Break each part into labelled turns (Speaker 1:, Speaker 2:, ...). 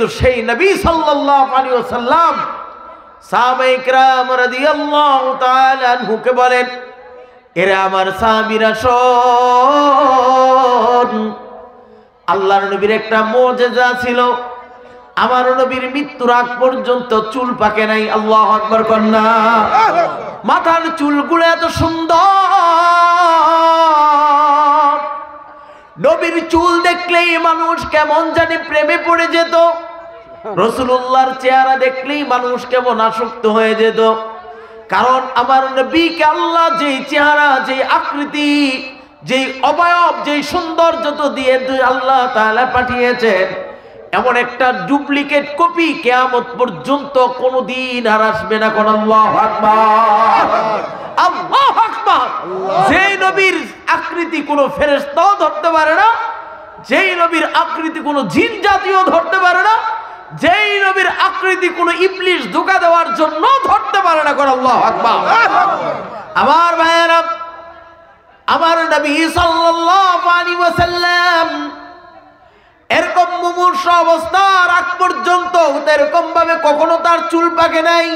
Speaker 1: তো সেই নবী সাল্লাল্লাহু আলাইহি ওয়াসাল্লাম সাহাবায়ে কিরাম রাদিয়াল্লাহু তাআলা আনহুকে বলেন, এরা আমার সাহাবীরা শোন, আল্লাহর নবীর একটা মুজিজা ছিল। আমার নবীর মৃত্যুর আগ পর্যন্ত চুল পাকে নাই। আল্লাহু আকবার কন্যা। মাথার চুলগুলো এত সুন্দর, নবীর চুল দেখলেই মানুষ কেমন জানি প্রেমে পড়ে যেত। রাসূলুল্লাহর চেহারা দেখলেই মানুষ কেমন আসক্ত হয়ে যেত। কারণ আমার নবীকে আল্লাহ যেই চেহারা, যেই আকৃতি, যেই অবয়ব, যেই সৌন্দর্য দিয়ে আল্লাহ তাআলা পাঠিয়েছেন, এমন একটা ডুপ্লিকেট কপি কিয়ামত পর্যন্ত কোনোদিন আর আসবে না। কোন আল্লাহু আকবার, আল্লাহু আকবার। যেই নবীর আকৃতি কোনো ফেরেশতাও ধরতে পারে না, যেই নবীর আকৃতি কোনো জিন জাতীয় ধরতে পারে না, যেই নবীর আকৃতি কোনো ইবলিশ ধোঁকা দেওয়ার জন্য ধরতে পারে না। কোন আল্লাহু আকবার। আমার ভাইয়েরা, আমার নবী সাল্লাল্লাহু আলাইহি ওয়াসাল্লাম এরকম মুমূর্ষু অবস্থার আগ পর্যন্ত এরকম ভাবে কখনো তার চুল পাকে নাই।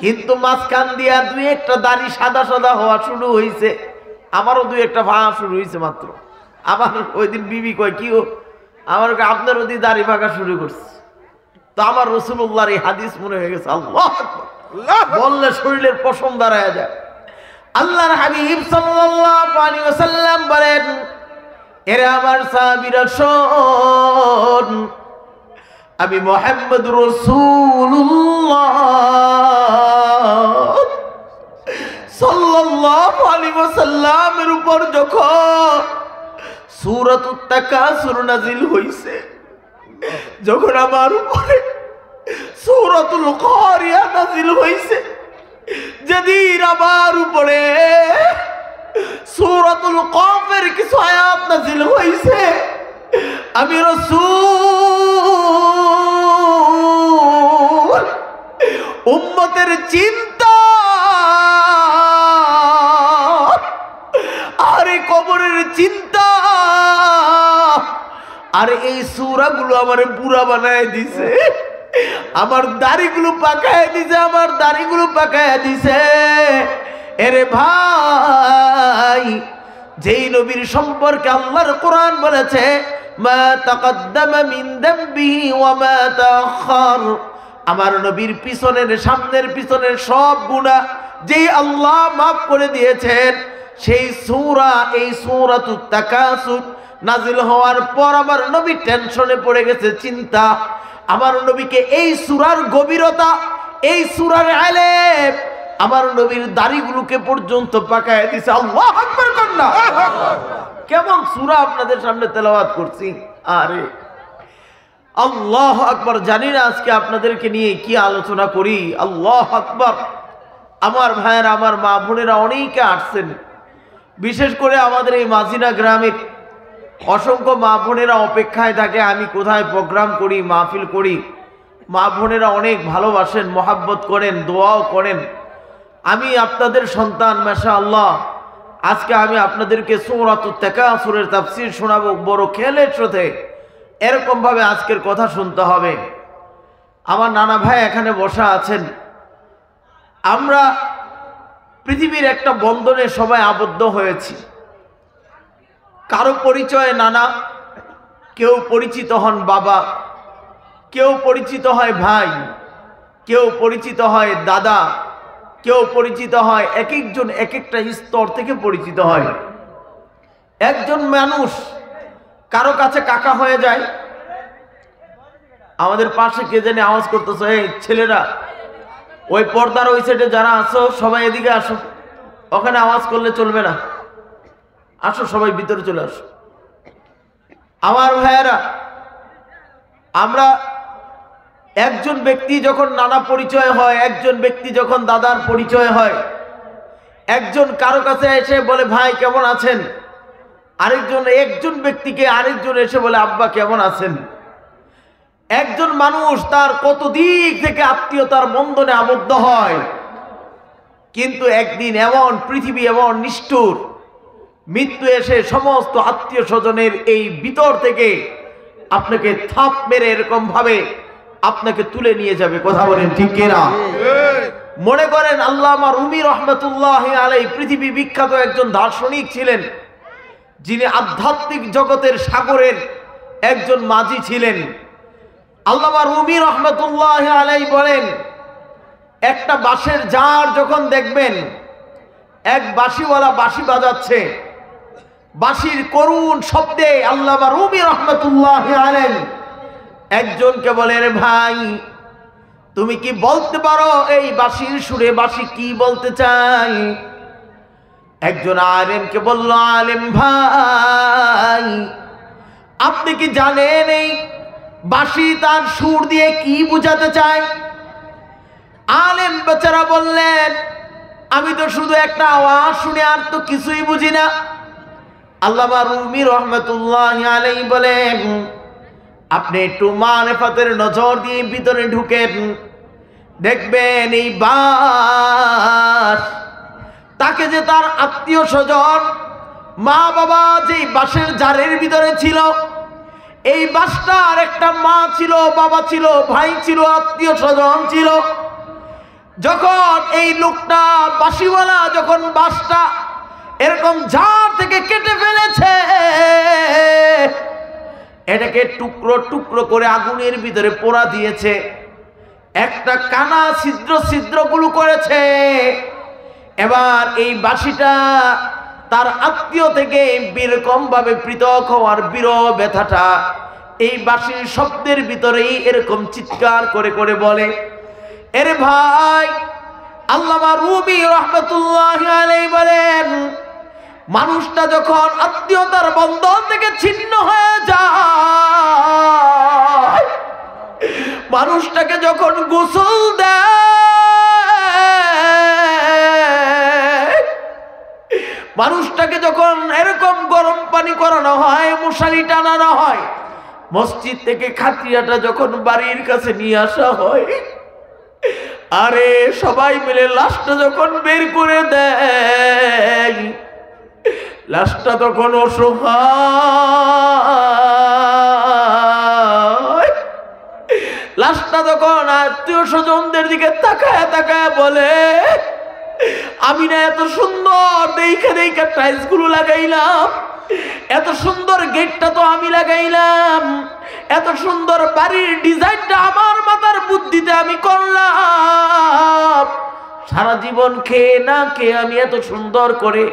Speaker 1: কিন্তু মাঝখান দিয়া দুই একটা দাড়ি সাদা সাদা হওয়া শুরু হয়েছে। আমারও দুই একটা ভাঙা শুরু হয়েছে মাত্র। আমার ওই দিন বিবি কয়, কি আমার আপনার ওই দাড়ি ভাঙা শুরু করছে। তো আমার রাসূলুল্লাহর এই হাদিস মনে হয়ে গেছে। আল্লাহু আকবার বললে শরীরের পশম দাঁড়ায় যায়। আল্লাহর হাবিব সাল্লাল্লাহু আলাইহি ওয়াসাল্লাম বলেন, এরা আমার সাহাবীরা শোন, আমি মুহাম্মদ রাসূলুল্লাহ সাল্লাল্লাহু আলাইহি ওয়াসাল্লামের উপর যখন সূরাতুত তাকাসুর নাযিল হইছে, যখন আমার উপরে সূরাতুল কারিয়া নাযিল হইছে, যেদিন আমার উপরে সূরাতুল কাফের কিছু আয়াত নাযিল হইছে, আমি রাসূল উম্মতের চিন্তা আর কবরের চিন্তা আর এই সূরাগুলো আমারে বুড়া বানায় দিছে, আমার দাড়িগুলো পাকায় দিছে, আমার দাড়িগুলো পাকায় দিছে। এরে ভাই, যেই নবীর সম্পর্কে আল্লাহর কোরআন বলেছে, মা তাকদ্দামা মিন যামবিহি ওয়া মা তাআখার, আমার নবীর পিছনের সামনের পিছনের সব গুনাহ যেই আল্লাহ মাফ করে দিয়েছেন, সেই সূরা এই সূরাতুত তাকাসুর নাজিল হওয়ার পর আমার নবী টেনশনে পড়ে গেছে, চিন্তা। আমার নবীকে এই সূরার গভীরতা, এই সূরার আলেম আমার নবীর দাড়িগুলোকে পর্যন্ত পাকায় দিছে। আল্লাহু আকবার কন্যা। কেমন সূরা আপনাদের সামনে তেলাওয়াত করছি। আরে আল্লাহু আকবার। জানি না আজকে আপনাদেরকে নিয়ে কি আলোচনা করি। আল্লাহু আকবার। আমার ভাইয়েরা, আমার মা বোনেরা অনেকে আসছেন, বিশেষ করে আমাদের এই মাজিনা গ্রামের অসংখ্য মা বোনেরা অপেক্ষায় থাকে আমি কোথায় প্রোগ্রাম করি, মাহফিল করি। মা বোনেরা অনেক ভালোবাসেন, মহাব্বত করেন, দোয়াও করেন। আমি আপনাদের সন্তান, মাশাআল্লাহ। আজকে আমি আপনাদেরকে সূরাতুত তাকাসুরের তাফসীর শোনাবো বড় খেয়ালের সাথে। এরকম ভাবে আজকের কথা শুনতে হবে। আমার নানা ভাই এখানে বসা আছেন। আমরা পৃথিবীর একটা বন্ধনে সবাই আবদ্ধ হয়েছি। কারো পরিচয় নানা, কেউ পরিচিত হন বাবা, কেউ পরিচিত হয় ভাই, কেউ পরিচিত হয় দাদা, কেউ পরিচিত হয়, এক একজন এক একটা স্তর থেকে পরিচিত হয়। একজন মানুষ কারো কাছে কাকা হয়ে যায়। আমাদের পাশে কে জানি আওয়াজ করতেছে, এই ছেলেরা ওই পর্দার ওই সাইডে যারা আসো সবাই এদিকে আসো, ওখানে আওয়াজ করলে চলবে না, আসো সবাই ভিতরে চলে আসো। আমার ভাইয়েরা, আমরা একজন ব্যক্তি যখন নানা পরিচয় হয়, একজন ব্যক্তি যখন দাদার পরিচয় হয়, একজন কারো কাছে এসে বলে ভাই কেমন আছেন, একজন ব্যক্তিকে আরেকজন এসে বলে আব্বা কেমন আছেন। একজন মানুষ তার কত দিক থেকে আত্মীয়তার বন্ধনে আবদ্ধ হয়, কিন্তু একদিন এমন পৃথিবী এমন নিষ্ঠুর, মৃত্যু এসে সমস্ত আত্মীয় স্বজনের এই ভিতর থেকে আপনাকে থাপ মেরে এরকম ভাবে আপনাকে তুলে নিয়ে যাবে। কথা বলেন ঠিক কিনা? মনে করেন আল্লামা রুমি রহমতুল্লাহ আলাইহি পৃথিবী বিখ্যাত একজন দার্শনিক ছিলেন, যিনি আধ্যাত্মিক জগতের সাগরের একজন মাঝি ছিলেন। আল্লামা রুমি রহমতুল্লাহ আলাইহি বলেন, একটা বাঁশের জার যখন দেখবেন এক বাঁশিওয়ালা বাঁশি বাজাচ্ছে, বাঁশির করুণ শব্দে আল্লামা রুমি রহমতুল্লাহ আলাইহি একজনকে বলে, রে ভাই তুমি কি বলতে পারো এই বাঁশির সুরে বাঁশি কি বলতে চাই? একজন আলেমকে বলল, আলেম ভাই আপনি কি জানেন এই বাঁশি তার সুর দিয়ে কি বুঝাতে চায়? আলেম বেচারা বললেন, আমি তো শুধু একটা আওয়াজ শুনে আর তো কিছুই বুঝি না। আল্লামা রুমি রহমতুল্লাহ আলাইহি বলেন, আপনি একটু মারিফাতের নজর দিয়ে ভিতরে ঢুকেন, দেখবেন এই বাঁশ তাকে যে তার আত্মীয় স্বজন মা বাবা যে বাঁশের জারের ভিতরে ছিল, এই বাঁশটার একটা মা ছিল, বাবা ছিল, ভাই ছিল, আত্মীয় স্বজন ছিল। যখন এই লোকটা বাঁশিওয়ালা যখন বাঁশটা এরকম জার থেকে কেটে ফেলেছে, এটাকে টুকরো টুকরো করে আগুনের ভিতরে পোড়া দিয়েছে, একটা কানা ছিদ্র ছিদ্রগুলো করেছে। এবার এই বাঁশিটা তার আত্মীয় থেকে এরকম ভাবে পৃথক হওয়ার বিরহ ব্যথাটা এই বাঁশির শব্দের ভিতরেই এরকম চিৎকার করে করে বলে। এরে ভাই, আল্লামা রুমি রহমতুল্লাহ আলাইহি বলেন, মানুষটা যখন আত্মীয়তার বন্ধন থেকে ছিন্ন হয়ে যায়, মানুষটাকে যখন গোসল দেয়, মানুষটাকে যখন এরকম গরম পানি করানো হয়, মশারি টানানো হয়, মসজিদ থেকে খাটিয়াটা যখন বাড়ির কাছে নিয়ে আসা হয়, আরে সবাই মিলে লাশটা যখন বের করে দেয়, লাশটা তখন অসহায়, লাশটা তখন আত্মীয় স্বজনদের দিকে তাকায় তাকায় বলে, আমি না এত সুন্দর দেখে দেখে টাইলস গুলো লাগাইলাম, এত সুন্দর গেটটা তো আমি লাগাইলাম, এত সুন্দর বাড়ির ডিজাইনটা আমার মাথার বুদ্ধিতে আমি করলাম, সারা জীবন খেয়ে না খেয়ে আমি এত সুন্দর করে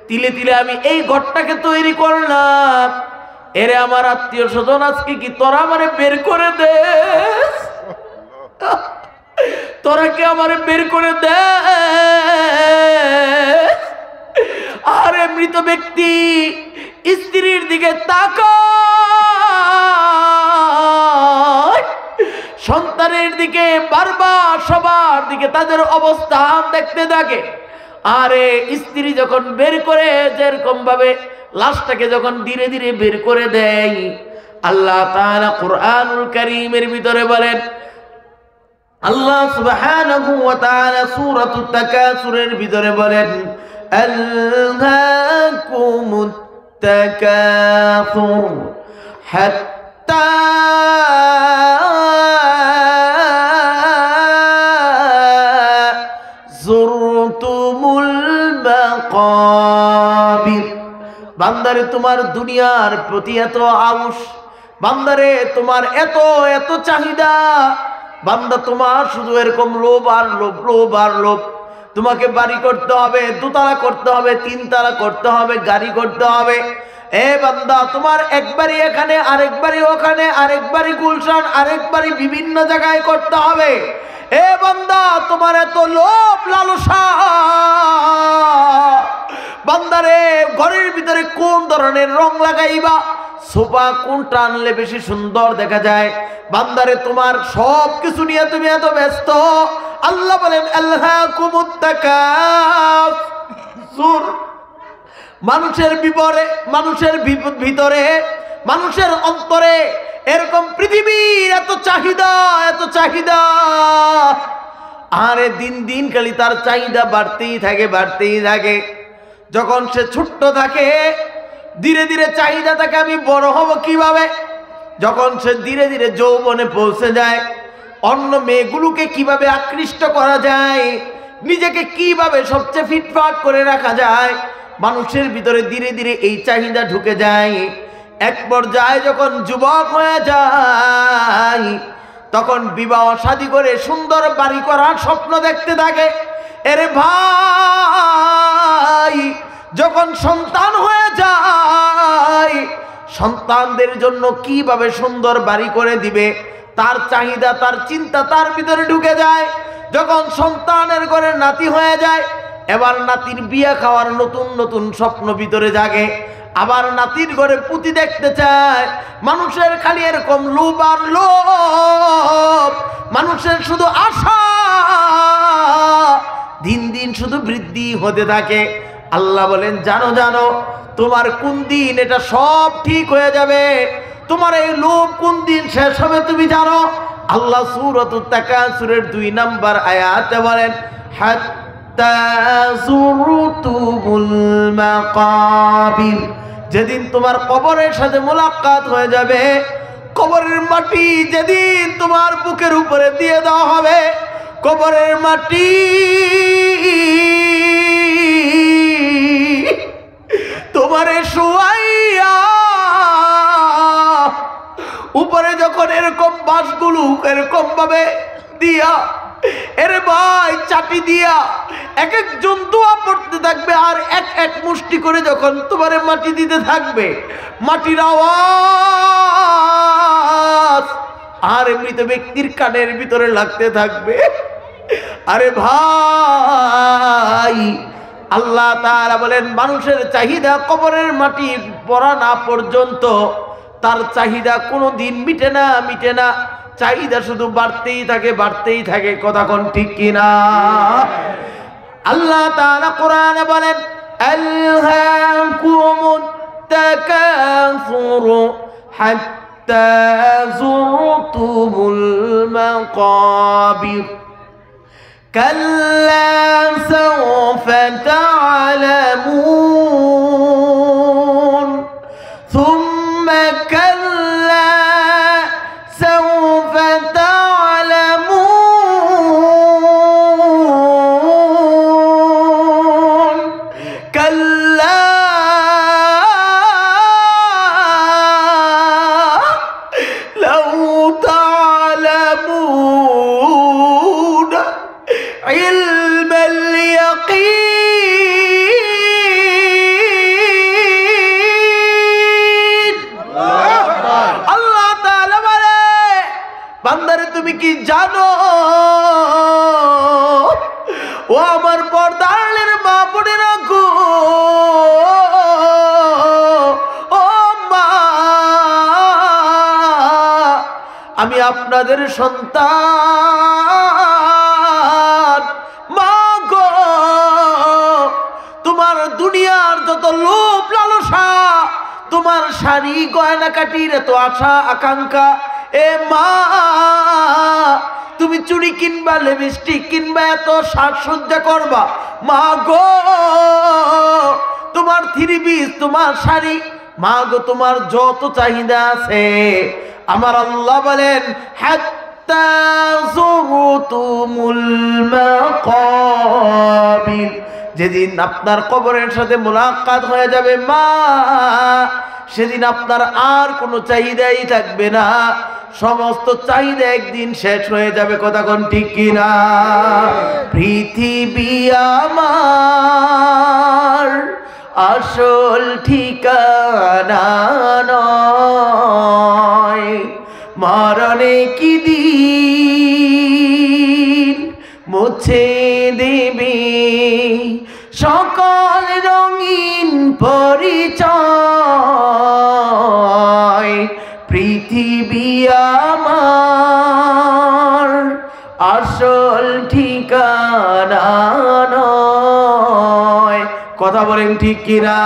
Speaker 1: তিলে তিলে আমি এই ঘরটাকে তৈরি করলাম। এরে আমার আত্মীয় স্বজন আজকে কি তোরা আমারে বের করে দে, তোরা কি আমারে বের করে দে? আরে মৃত ব্যক্তি স্ত্রীর দিকে তাকায়, সন্তানের দিকে বারবার সবার দিকে তাদের অবস্থান দেখতে থাকে। আরে স্ত্রী যখন বের করে যেরকম ভাবে লাশটাকে যখন ধীরে ধীরে বের করে দেয়, আল্লাহ তাআলা কুরআনুল কারীমের ভিতরে বলেন, আল্লাহ সুবহানাহু ওয়া তাআলা সূরাতুত তাকাসুরের ভিতরে বলেন, আলহাকুমুত তাকাসুর হাত্তা যুরতুমুল মাকাবির। বান্দারে তোমার দুনিয়ার প্রতি এত আউশ, বান্দারে তোমার এত এত চাহিদা, বান্দা তোমার শুধু এরকম লোভ আর লোভ, লোভ আর লোভ। তোমাকে বাড়ি করতে হবে, দোতলা করতে হবে, তিনতলা করতে হবে, গাড়ি করতে হবে। এ বান্দা, তোমার একবারই এখানে, আরেকবারই ওখানে, আরেকবারই গুলশান, আরেকবারই বিভিন্ন জায়গায় করতে হবে। এ বান্দা, তোমার এত লোভ লালসা, বান্দারে ঘরের ভিতরে কোন ধরনের রং লাগাইবা, সোফা কোনটা আনলে বেশি সুন্দর দেখা যায়, বান্দারে তোমার সব কিছু নিয়ে তুমি এত ব্যস্ত। আল্লাহ বলেন, আলহাকুমুত তাকাসুর। মানুষের বিপরে, মানুষের ভিতরে, মানুষের অন্তরে এরকম পৃথিবীর এত চাহিদা, এত চাহিদা। আরে দিন দিন খালি তার চাহিদা বাড়তেই থাকে, বাড়তেই থাকে। যখন সে ছোট্ট থাকে, ধীরে ধীরে চাহিদা থাকে আমি বড় হব কিভাবে, যখন সে ধীরে ধীরে যৌবনে পৌঁছে যায়, অন্য মেয়েগুলোকে কিভাবে আকৃষ্ট করা যায়, নিজেকে কিভাবে সবচেয়ে ফিটফাট করে রাখা যায়, মানুষের ভিতরে ধীরে ধীরে এই চাহিদা ঢুকে যায়। এক পর্যায়ে যখন যুবক হয়ে যায়, তখন বিবাহ শাদী করে সুন্দর বাড়ি করার স্বপ্ন দেখতে থাকে। এরে ভাই, যখন সন্তান হয়ে যায়, সন্তানদের জন্য কিভাবে সুন্দর বাড়ি করে দিবে তার চাহিদা, তার চিন্তা তার ভিতরে ঢুকে যায়। যখন সন্তানের ঘরে নাতি হয়ে যায়, এবার নাতির বিয়ে খাওয়ার নতুন নতুন স্বপ্ন ভিতরে জাগে। আবার নাতির ঘরে পুতি দেখতে চায়। মানুষের খালি এরকম লোভ আর লোভ, মানুষের শুধু আশা দিন দিন শুধু বৃদ্ধি হতে থাকে। আল্লাহ বলেন, জানো জানো তোমার কোন দিন এটা সব ঠিক হয়ে যাবে, তোমার এই লোভ কোন দিন শেষ হবে তুমি জানো? আল্লাহ সূরাতুত তাকাসুরের 2 নম্বর আয়াতে বলেন, হাত্তা যুরতুমুল মাকাবির, যেদিন তোমার কবরের সাথে মোলাকাত হয়ে যাবে, কবরের মাটি যেদিন তোমার বুকের উপরে দিয়ে দেওয়া হবে, কবরের মাটি তোমারে শুয়াইয়া উপরে যখন এরকম বাঁশগুলো এরকম ভাবে দিয়া, এরে ভাই চাটি দিয়া এক একজন দোয়া পড়তে থাকবে, আর এক এক মুষ্টি করে যখন তোমারে মাটি দিতে থাকবে, মাটির আওয়াজ আর মৃত ব্যক্তির কানের ভিতরে লাগতে থাকবে। আরে ভাই, আল্লাহ তাআলা বলেন, মানুষের চাহিদা কবরের মাটি পড়া না পর্যন্ত তার চাহিদা কোনো দিন মিটে না, মিটে না। চাহিদা শুধু বাড়তেই থাকে, বাড়তেই থাকে। কথা কোন ঠিক কিনা? আল্লাহ তাআলা কোরআনে বলেন, আলহাকুমুত তাকাসুরু হাত্তা যুরতুমুল মাকাবির কাল্লা সাওফা তা'লামুন সুম্মা কাল্লা সাওফা তা'লামুন কাল্লা লাউ তা'লামুন ইলমাল ইয়াকিন। আল্লাহ তাআলা বলে, বান্দারে তুমি কি জানো, ও আমার পর্দার মা বোনেরা গো, ও মা, আমি আপনাদের সন্তান। মা গো, তোমার দুনিয়ার যত লোভ লালসা, তোমার শাড়ি গয়না কাটির এত আশা আকাঙ্ক্ষা, এ মা, তুমি চুড়ি কিনবা, লিপস্টিক কিনবা, এত সাজসজ্জা করবা, মা গো, তোমার থ্রি পিস, তোমার শাড়ি, মা গো, তোমার যত চাহিদা আছে, আমার আল্লাহ বলেন, হাত্তা যুরতুমুল মাকাবির, যেদিন আপনার কবরের সাথে মোলাকাত হয়ে যাবে মা, সেদিন আপনার আর কোনো চাহিদাই থাকবে না। সমস্ত চাহিদা একদিন শেষ হয়ে যাবে। কথা কোন ঠিক কিনা? পৃথিবী আমার আসল ঠিকানা নয়, মরণে কি দিন মুছে দেবে সকল রঙিন পরিচয়। পৃথিবী আমার আসল ঠিকানা নয়। কথা বলেন ঠিক কিনা?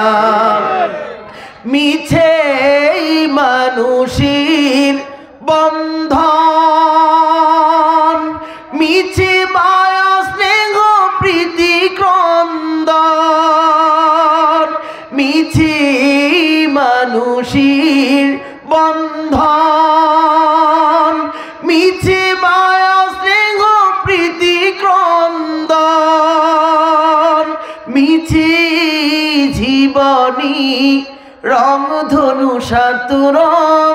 Speaker 1: মিছে মানুষের বন্ধন, মিছে মায়া স্নেহ প্রীতি ক্রন্দন, মিছে মানুষের বন্ধন, জীবনী রংধনু সাতুরং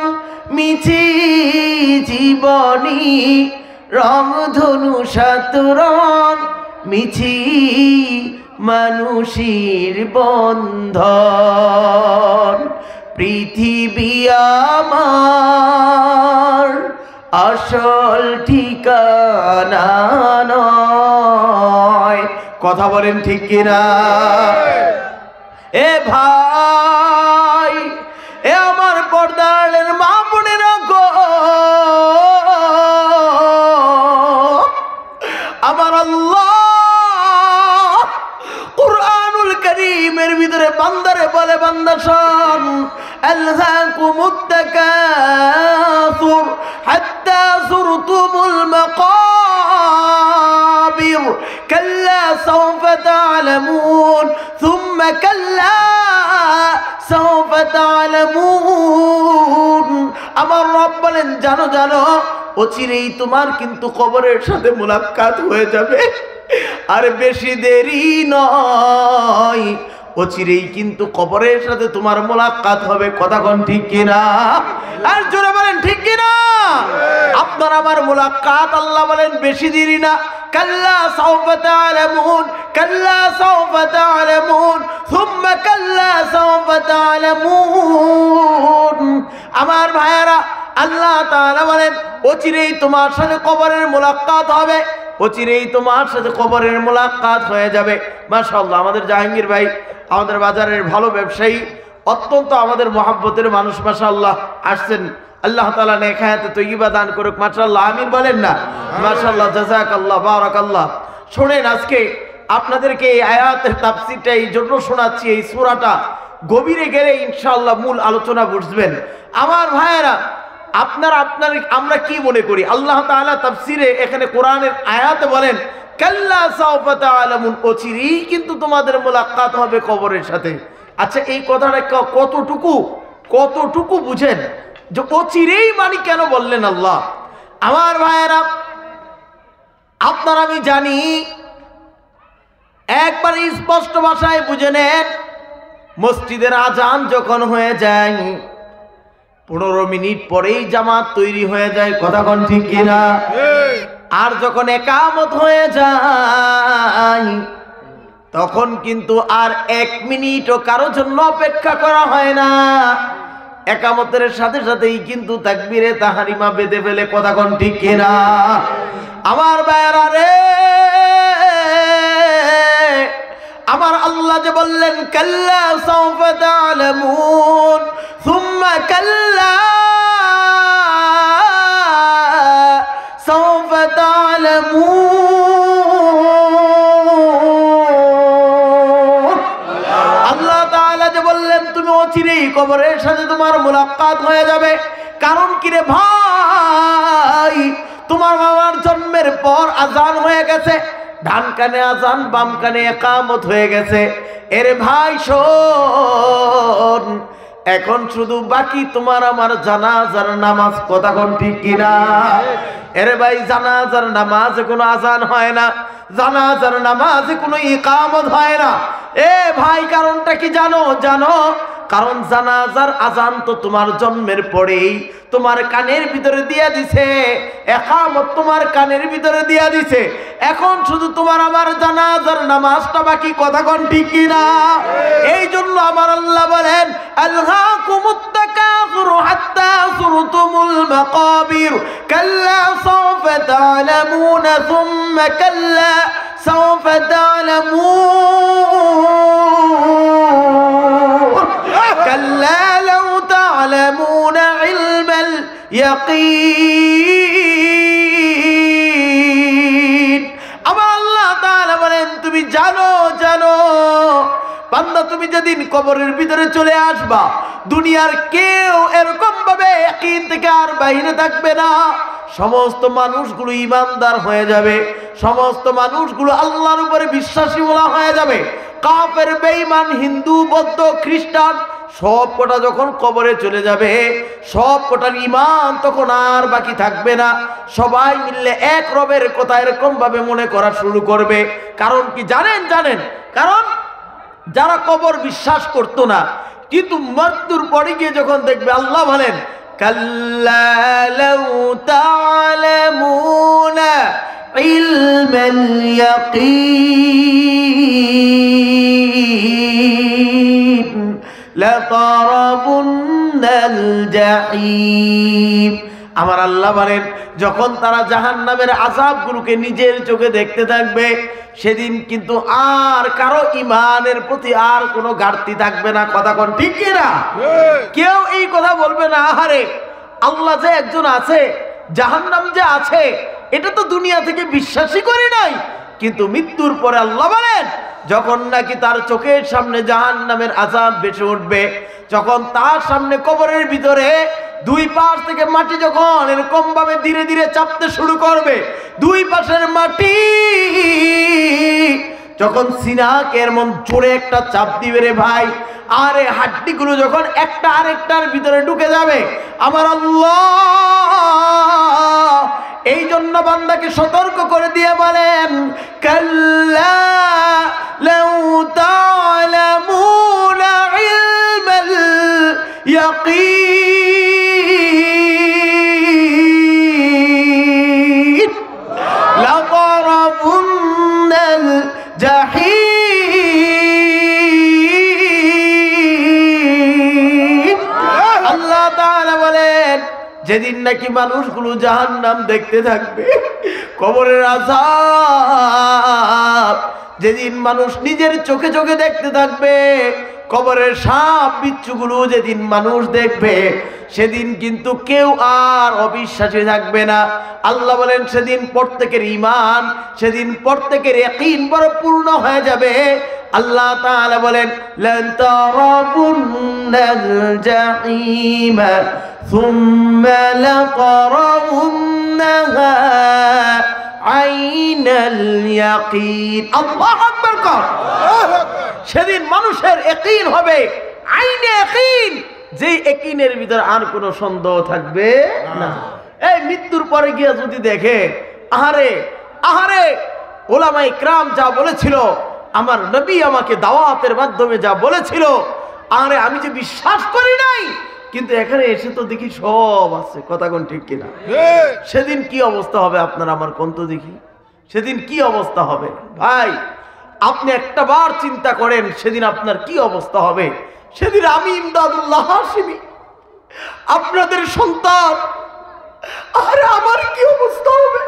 Speaker 1: মিছি জীবনী রংধনু সাতুরং মিছি মানুষের বন্ধন পৃথিবী আমার আসল ঠিকানা নয়। কথা বলেন ঠিক কিনা? এ ভাই, এ আমার পর্দারের মা বোনেরা গো, আমার আল্লাহ কুরআনুল কারীমের ভিতরে বান্দারে বলে, বান্দা শোন, আলহাকুমুত তাকাসুর হাত্তা যুরতুমুল মাকাবির কাল্লা সাওফা তা'লামুন সুম্মা কাল্লা সাওফা তা'লামুন। আমার রব বলেন, জানো জানো অচিরেই তোমার কিন্তু কবরের সাথে মুলাকাত হয়ে যাবে। আর বেশি দেরি নয়, অচিরেই কিন্তু কবরের সাথে তোমার মুলাকাত হবে। কথা কোন ঠিক কিনা? আর জোরে বলেন ঠিক কিনা? আপনার আমার মুলাকাত আল্লাহ বলেন বেশি দেরি না। কাল্লা সাওফা তা'লামুন কাল্লা সাওফা তা'লামুন সুম্মা কাল্লা সাওফা তা'লামুন। আমার ভাইয়েরা, আল্লাহ তাআলা বলেন অচিরেই তোমার সাথে কবরের মুলাকাত হবে, অচিরেই তোমার সাথে কবরের মুলাকাত হয়ে যাবে। মাশাআল্লাহ, আমাদের জাহাঙ্গীর ভাই আমাদের বাজারের ভালো ব্যবসায়ী, অত্যন্ত আমাদের মহাব্বতের মানুষ, মাশাআল্লাহ আসছেন। আল্লাহ তাআলা নেক হায়াতে তয়্যিবা দান করুক, মাশাআল্লাহ আমিন বলেন না? মাশাআল্লাহ, জাযাকাল্লাহ, বারাকাল্লাহ। শুনেন, আজকে আপনাদেরকে এই আয়াতের তাফসীরটা এই জন্য শোনাচ্ছি, এই সূরাটা গভীরে গেলে ইনশাআল্লাহ মূল আলোচনা বুঝবেন। আমার ভাইয়েরা, আমরা কি মনে করি? আল্লাহ তাআলা তাফসীরে এখানে কোরআনের আয়াতে বলেন কাল্লা সাওফা তা'লামুন, অচিরেই কিন্তু তোমাদের মুলাকাত হবে কবরের সাথে। আচ্ছা, এই কথাটা কতটুকু বুঝেন যে অচিরেই মানে কেন বললেন আল্লাহ? আমার ভাইয়েরা, আপনার আমি জানি, একবার স্পষ্ট ভাষায় বুঝে নেন, মসজিদের আজান যখন হয়ে যায় 15 মিনিট পরেই জামাত তৈরি হয়ে যায়। কথা কোন ঠিক কিনা? আর যখন একামত হয়ে যায় তখন কিন্তু আর 1 মিনিটও কারোর জন্য অপেক্ষা করা হয় না। একামতের সাথে সাথেই কিন্তু তাকবীরে তাহরিমা বেঁধে ফেলে। কথা কোন ঠিক কিনা? আমার ভাইয়েরা রে, আমার আল্লাহ যে বললেন কাল্লা সাওফা তা'লামুন সুম্মা কাল্লা সাওফা তা'লামুন। আল্লাহ তাআলা যে বললেন তুমি অচিরেই কবরের সাথে তোমার মুলাকাত হয়ে যাবে। কারণ কি রে ভাই? তোমার বাবার জন্মের পর আজান হয়ে গেছে, ডান কানে আজান, বাম কানে একামত হয়ে গেছে। এরে ভাই শোন, এখন শুধু বাকি তোমার আমার জানাজার নামাজ। কথা কোন ঠিক কিনা? এরে ভাই, জানাজার নামাজে কোনো আজান হয় না, জানাজার নামাজে কোনো ইকামত হয় না। এ ভাই, কারণটা কি জানো? কারণ জানাজার আজান তো তোমার জন্মের পরেই তোমার কানের ভিতরে দিয়া দিছে, ইকামত তোমার কানের ভিতরে দিয়া দিছে। এখন শুধু তোমার আমার জানাজার নামাজটা বাকি। কথা কোন ঠিক কিনা? এই জন্য আমার আল্লাহ বলেন আলহাকুমুত তাকাসুর হাত্তা যুরতুমুল মাকাবির কাল্লা সাওফা তা'লামুন সুম্মা কাল্লা সাওফা তা'লামুন কাল্লা লাউ তা'লামুন ইলমাল ইয়াকিন। আমার আল্লাহ তাআলা বলেন তুমি জানো বান্দা, তুমি যেদিন কবরের ভিতরে চলে আসবা, দুনিয়ার কেউ এরকম ভাবে ইয়াকিন থেকে আর বাইরে থাকবে না। সমস্ত মানুষগুলো ঈমানদার হয়ে যাবে, সমস্ত মানুষগুলো আল্লাহর উপরে বিশ্বাসী বলা হয়ে যাবে। কাফের, বেঈমান, হিন্দু, বৌদ্ধ, খ্রিস্টান সব কটা যখন কবরে চলে যাবে, সব কটার ঈমান তখন আর বাকি থাকবে না। সবাই মিললে এক রবের কথা এরকম ভাবে মনে করা শুরু করবে। কারণ কি জানেন? কারণ যারা কবর বিশ্বাস করতো না, কিন্তু মৃত্যুর পরে গিয়ে যখন দেখবে, আল্লাহ বলেন কাল্লা লাউ তা'লামুনা ইলমাল ইয়াকিন লাতারাবুন্নাল জাহিম। আমার আল্লাহ বলেন যখন তারা জাহান্নামের আযাবগুলোকে নিজের চোখে দেখতে থাকবে, সেদিন কিন্তু আর কারো ঈমানের প্রতি আর কোনো ঘাটতি থাকবে না। কথা কোন ঠিক কি না? কেউ এই কথা বলবে না, আহারে আল্লাহ যে একজন আছে, জাহান্নাম যে আছে, এটা তো দুনিয়া থেকে বিশ্বাসই করি নাই। কিন্তু মৃত্যুর পরে আল্লাহ বলেন যখন নাকি তার চোখের সামনে জাহান্নামের আযাব ভেসে উঠবে, যখন তার সামনে কবরের ভিতরে দুই পাশ থেকে মাটি যখন এরকম ভাবে ধীরে ধীরে চাপতে শুরু করবে, দুই পাশের মাটি যখন সিনাকে এমন জোরে একটা চাপ দিবে রে ভাই, আরে হাড্ডিগুলো যখন একটা আরেকটার ভিতরে ঢুকে যাবে, আমার আল্লাহ এই জন্য বান্দাকে সতর্ক করে দিয়ে বলেন কাল্লা লাউ তা'লামুনা ইলমাল ইয়াকিন লাতারাবুন্নাল জাহিম। আল্লাহ তাআলা বলেন যেদিন নাকি মানুষগুলো জাহান্নাম দেখতে থাকবে, কবরের আযাব যেদিন মানুষ নিজের চোখে চোখে দেখতে থাকবে, কবরের সাপ বিচ্ছুগুলো যেদিন মানুষ দেখবে, সেদিন কিন্তু কেউ আর অবিশ্বাসী থাকবে না। আল্লাহ বলেন সেদিন প্রত্যেকের ঈমান, সেদিন প্রত্যেকের ইয়াকিন পরিপূর্ণ হয়ে যাবে। আল্লাহ তাআলা বলেন লান তারাবুন্নাল জাহিম সুম্মা লাতারাউন্নাহা আইনাল ইয়াকিন। আল্লাহু আকবার কর। সেদিন মানুষের ইয়াকিন হবে আইনে ইয়াকিন, যে ইয়াকিনের ভিতর আর কোনো সন্দেহ থাকবে না। এই মৃত্যুর পরে গিয়ে যদি দেখে, আহারে আহারে ওলামায়ে কিরাম যা বলেছিল, আমার নবী আমাকে দাওয়াতের মাধ্যমে যা বলেছিল, আরে আমি যে বিশ্বাস করি নাই, কিন্তু এখানে এসে তো দেখি সব আছে। কথা কোন ঠিক কিনা? সেদিন কি অবস্থা হবে আপনার আমার কোন তো দেখি, সেদিন কি অবস্থা হবে ভাই? আপনি একটা বার চিন্তা করেন সেদিন আপনার কি অবস্থা হবে। সেদিন আমি ইমদাদুল্লাহ হাশিমি, আপনাদের সন্তান, আরে আমার কি অবস্থা হবে,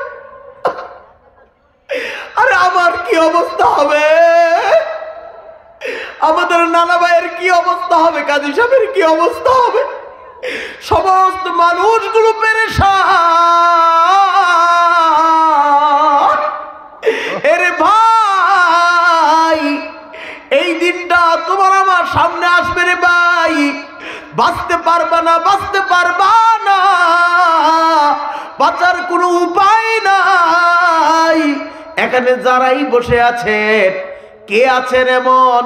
Speaker 1: আরে আমার কি অবস্থা হবে, আমাদের নানা ভাইয়ের কি অবস্থা হবে, কাজী সাহেবের কি অবস্থা হবে, সমস্ত মানুষগুলো পেরেশান। এরে ভাই এই দিনটা তোমার আমার সামনে আসবে রে ভাই, বাঁচতে পারবা না, বাঁচতে পারবা না, বাঁচার কোনো উপায় নাই। এখানে যারাই বসে আছেন, কে আছেন এমন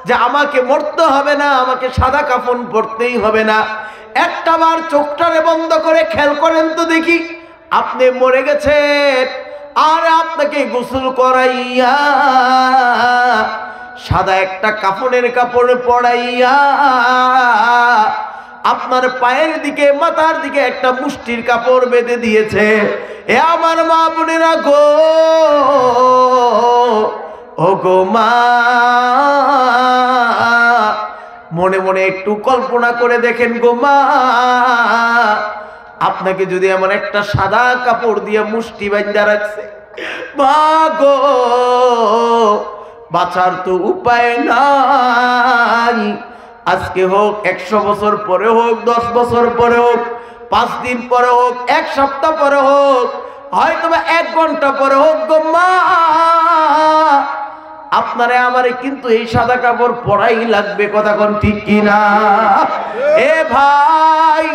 Speaker 1: যে আমাকে মরতে হবে না, আমাকে সাদা কাফন পরতেই হবে না? একটা বার চোখটারে বন্ধ করে খেয়াল করেন তো দেখি, আপনি মরে গেছেন, আর আপনাকে গোসল করাইয়া সাদা একটা কাফনের কাপড় পরাইয়া আপনার পায়ের দিকে মাথার দিকে একটা মুষ্টির কাপড় বেঁধে দিয়েছে। এ আমার মা বোনেরা গো, ও গো মা, মনে মনে একটু কল্পনা করে দেখেন গো মা, আপনাকে যদি এমন একটা সাদা কাপড় দিয়ে মুষ্টি বাঁধা রাখছে, মা গো, বাঁচার তো উপায় নাই। আজকে হোক, 100 বছর পরে হোক, 10 বছর পরে হোক, 5 দিন পরে হোক, 1 সপ্তাহ পরে হোক, হয়তো 1 ঘন্টা পরে হোক গো মা, আপনারে আমারে কিন্তু এই সাদা কাপড় পরাই লাগবে। কথা কোন ঠিক কিনা? এ ভাই,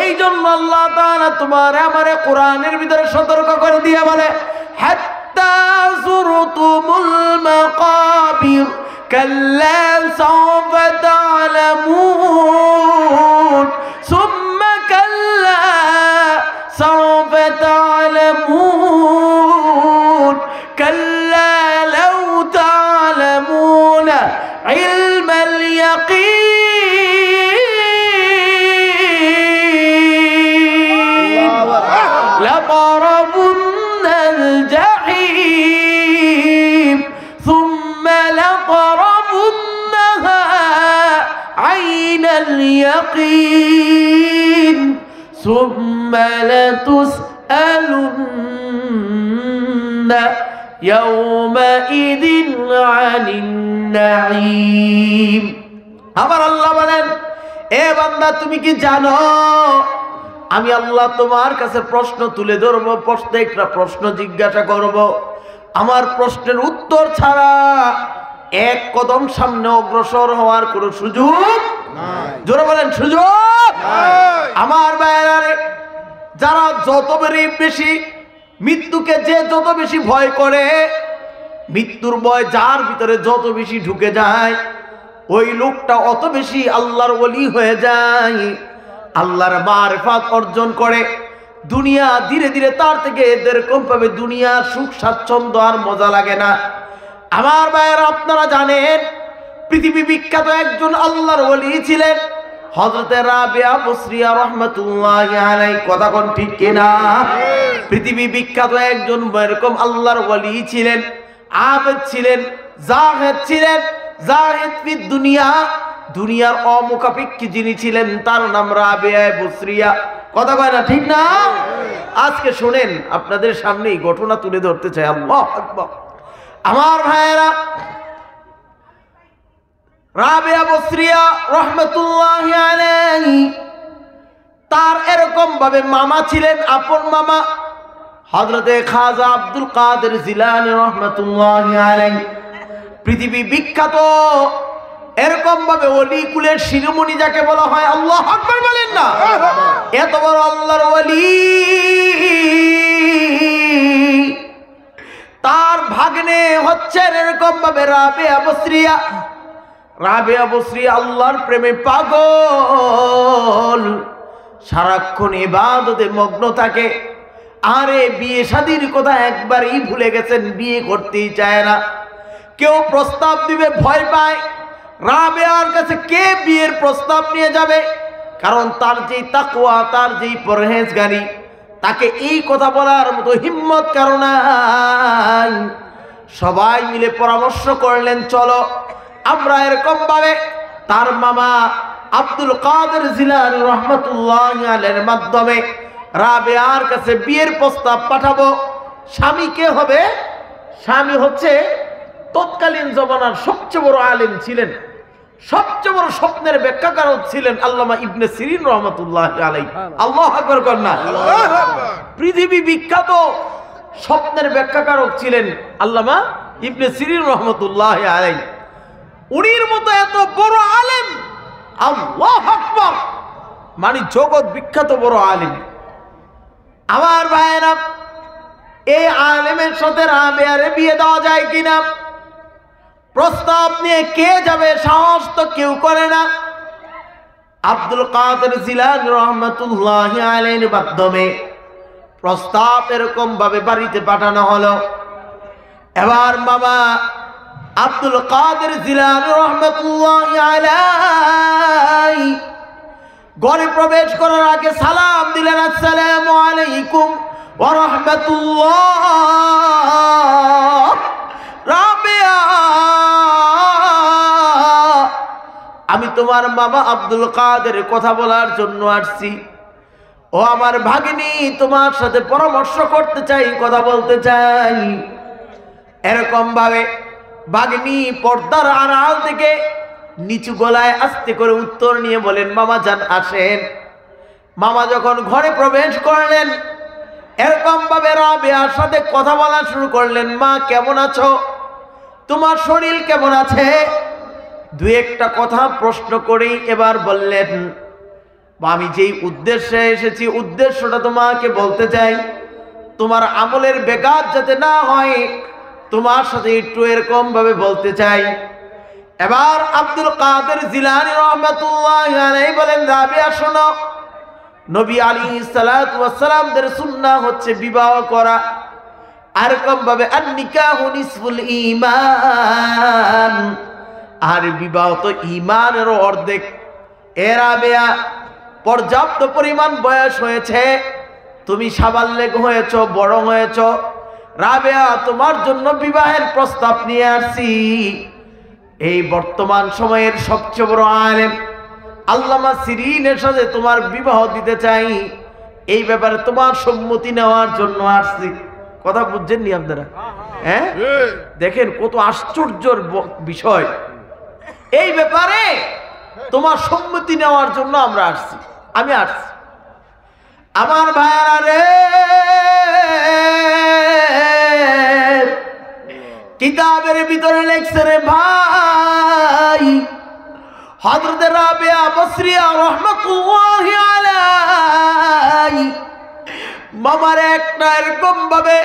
Speaker 1: এই জন্য আল্লাহ তাআলা তোমার আমারে কোরআনের ভিতরে সতর্ক করে দিয়ে বলে হাত্তা যুরতুমুল মাকাবির কাল্লা সাওফা তা'লামুন সুম্মা কাল্লা সাওফা তা'লামুন কাল্লা লাউ তা'লামুনা লাতারাবুন্নাল জাহিম সুম্মা লাতারাবুন্নাহা আইনাল ইয়াকিন সুম্মা লাতুসআলুন্না ইয়াউমাইযিন আনিন নাঈম। আমার আল্লাহ বলেন, এ বান্দা তুমি কি জানো আমি আল্লাহ তোমার কাছে প্রশ্ন তুলে ধরবো, প্রত্যেকটা প্রশ্ন জিজ্ঞাসা করব, আমার প্রশ্নের উত্তর ছাড়া এক কদম সামনে অগ্রসর হওয়ার কোনো সুযোগ নাই। জোরে বলেন সুযোগ নাই। আমার ভাইয়েরা, যারা যত বেশি মৃত্যুকে যে যত বেশি ভয় করে, মৃত্যুর ভয় যার ভিতরে যত বেশি ঢুকে যায়, ওই লোকটা অত বেশি আল্লাহর ওলি হয়ে যায়, আল্লাহর মারিফাত অর্জন করে। দুনিয়া ধীরে ধীরে তার থেকে এরকম ভাবে দুনিয়ার সুখ স্বাচ্ছন্দ্য আর মজা লাগে না। আমার ভাইয়েরা, আপনারা জানেন পৃথিবী বিখ্যাত একজন আল্লাহর ওলি ছিলেন হযরতে রাবিয়া বসরিয়া রাহমাতুল্লাহি আলাইহি। কথা কোন ঠিক কিনা? পৃথিবী বিখ্যাত একজন এরকম আল্লাহর ওলি ছিলেন, আবেদ ছিলেন, জাহেদ ছিলেন। জাহেদ ফি দুনিয়া, দুনিয়ার অমুখাপেক্ষী যিনি ছিলেন তার নাম রাবিয়া বসরিয়া। কথা কয় না ঠিক না? আজকে শুনেন, আপনাদের সামনে এই ঘটনা তুলে ধরতে চাই। আল্লাহু আকবার। আমার ভাইয়েরা, রাবিয়া বসরিয়া রাহমাতুল্লাহি আলাইহি, তার এরকম ভাবে মামা ছিলেন, আপন মামা হযরতে খাজা আব্দুল কাদের জিলানী রাহমাতুল্লাহি আলাইহি। পৃথিবী বিখ্যাত এরকম ভাবে ওলি কুলের শিরোমণি যাকে বলা হয়। আল্লাহু আকবার বলেন না? এত বড় আল্লাহর ওলি, তার ভাগ্নে হচ্ছেন এরকম ভাবে রাবিয়া বসরিয়া। রাবিয়া বসরিয়া আল্লাহর প্রেমে পাগল, সারাক্ষণ ইবাদতে মগ্ন থাকে। আরে বিয়ে শাদীর কথা একবারই ভুলে গেছেন, বিয়ে করতেই চায় না। কেউ প্রস্তাব দিবে ভয় পায়। রাবিয়ার কাছে কে বিয়ের প্রস্তাব নিয়ে যাবে? কারণ তার যেই তাকওয়া, তার যেই পরহেজগারি, তাকে এই কথা বলার মতো হিম্মত কারো নাই। সবাই মিলে পরামর্শ করলেন, চলো আমরা এরকম ভাবে তার মামা আব্দুল কাদের জিলানী রাহমাতুল্লাহি আলাইহির মাধ্যমে রাবিয়ার কাছে বিয়ের প্রস্তাব পাঠাবো। স্বামী কে হবে? স্বামী হচ্ছে তৎকালীন জমানার সবচেয়ে বড় আলেম ছিলেন, সবচেয়ে বড় স্বপ্নের ব্যাখ্যাকারক ছিলেন আল্লামা ইবনে সিরিন রাহমাতুল্লাহি আলাইহি। আল্লাহু আকবার কন্যা। পৃথিবী বিখ্যাত স্বপ্নের ব্যাখ্যাকারক ছিলেন আল্লামা ইবনে সিরিন রাহমাতুল্লাহি আলাইহি। উনির মতো এত বড় আলেম, আল্লাহু আকবার, মানে জগৎ বিখ্যাত বড় আলেম। আমার ভাইয়েরা, এই আলেমের সাথে রাবিয়ারে বিয়ে দেওয়া যায় কিনা প্রস্তাব নিয়ে কে যাবে? সাহস তো কেউ করে না। আব্দুল কাদের জিলানী রাহমাতুল্লাহি আলাইহির মাধ্যমে প্রস্তাব এরকম ভাবে বাড়িতে পাঠানো হলো। এবার মামা আব্দুল কাদের জিলানী রাহমাতুল্লাহি আলাইহি ঘরে প্রবেশ করার আগে সালাম দিলেন, আসসালামু আলাইকুম ওয়া রাহমাতুল্লাহ। রাবিয়া, আমি তোমার মামা আব্দুল কাদের কথা বলার জন্য আসছি। ও আমার ভাগিনী, তোমার সাথে পরামর্শ করতে চাই, কথা বলতে চাই। এরকম ভাবে ভাগিনী পর্দার আড়াল থেকে নিচু গলায় আস্তে করে উত্তর নিয়ে বলেন, মামা জান আসেন। মামা যখন ঘরে প্রবেশ করলেন, এরকম ভাবে রাবিয়ার সাথে কথা বলা শুরু করলেন। মা কেমন আছো? তোমার শরীর কেমন আছে? দু একটা কথা প্রশ্ন করেই এবার বললেন, আমি যেই উদ্দেশ্যে এসেছি উদ্দেশ্যটা তোমাকে বলতে চাই। তোমার আমলের বেঘাত যাতে না হয়, তোমার সাথে একটু এরকম ভাবে বলতে চাই। এবার আব্দুল কাদের জিলানী রাহমাতুল্লাহি আলাইহি বলেন, রাবিয়া শোনো, নবী আলাইহিস সালাতু ওয়াস সালামদের সুন্নাহ হচ্ছে বিবাহ করা। এরকম ভাবে আন-নিকাহু নিসফুল ঈমান, আর বিবাহ তো ঈমানের অর্ধেক। এ রাবিয়া, পর্যাপ্ত পরিমাণ বয়স হয়েছে, তুমি সাবাল্যেগ হয়েছ, বড় হয়েছ, রাবেয়া তোমার জন্য বিবাহের প্রস্তাব নিয়ে আসছি। এই বর্তমান সময়ের সবচেয়ে বড় আলেম আল্লামা সিরিনের সাথে তোমার বিবাহ দিতে চাই, এই ব্যাপারে তোমার সম্মতি নেওয়ার জন্য আসছি। কথা বুঝছেননি আপনারা? হ্যাঁ, দেখেন কত আশ্চর্যের বিষয়। এই ব্যাপারে তোমার সম্মতি নেওয়ার জন্য আমরা আসছি, আমি আসছি। আমার ভাইয়ারা রে, কিতাবের ভিতরে লেখছে রে ভাই, হযরত রাবিয়া বসরিয়া রাহমাতুল্লাহি আলাইহি মামার একটা এরকম ভাবে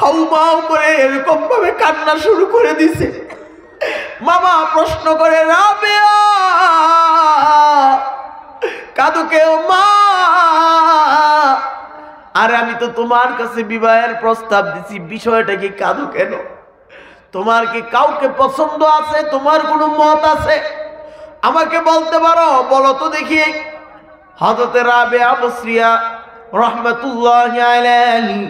Speaker 1: হাউমাউ করে এরকম ভাবে কান্না শুরু করে দিছে। মামা প্রশ্ন করে, রাবিয়া কাঁদো কেউ মা? আর আমি তো তোমার কাছে বিবাহের প্রস্তাব দিছি, বিষয়টা কি কাঁদো কেন? তোমার কি কাউকে পছন্দ আছে? তোমার কোনো মত আছে? আমাকে বলতে পারো, বলো তো দেখি। হযরত রাবিয়া বসরিয়া রাহমাতুল্লাহি আলাইহি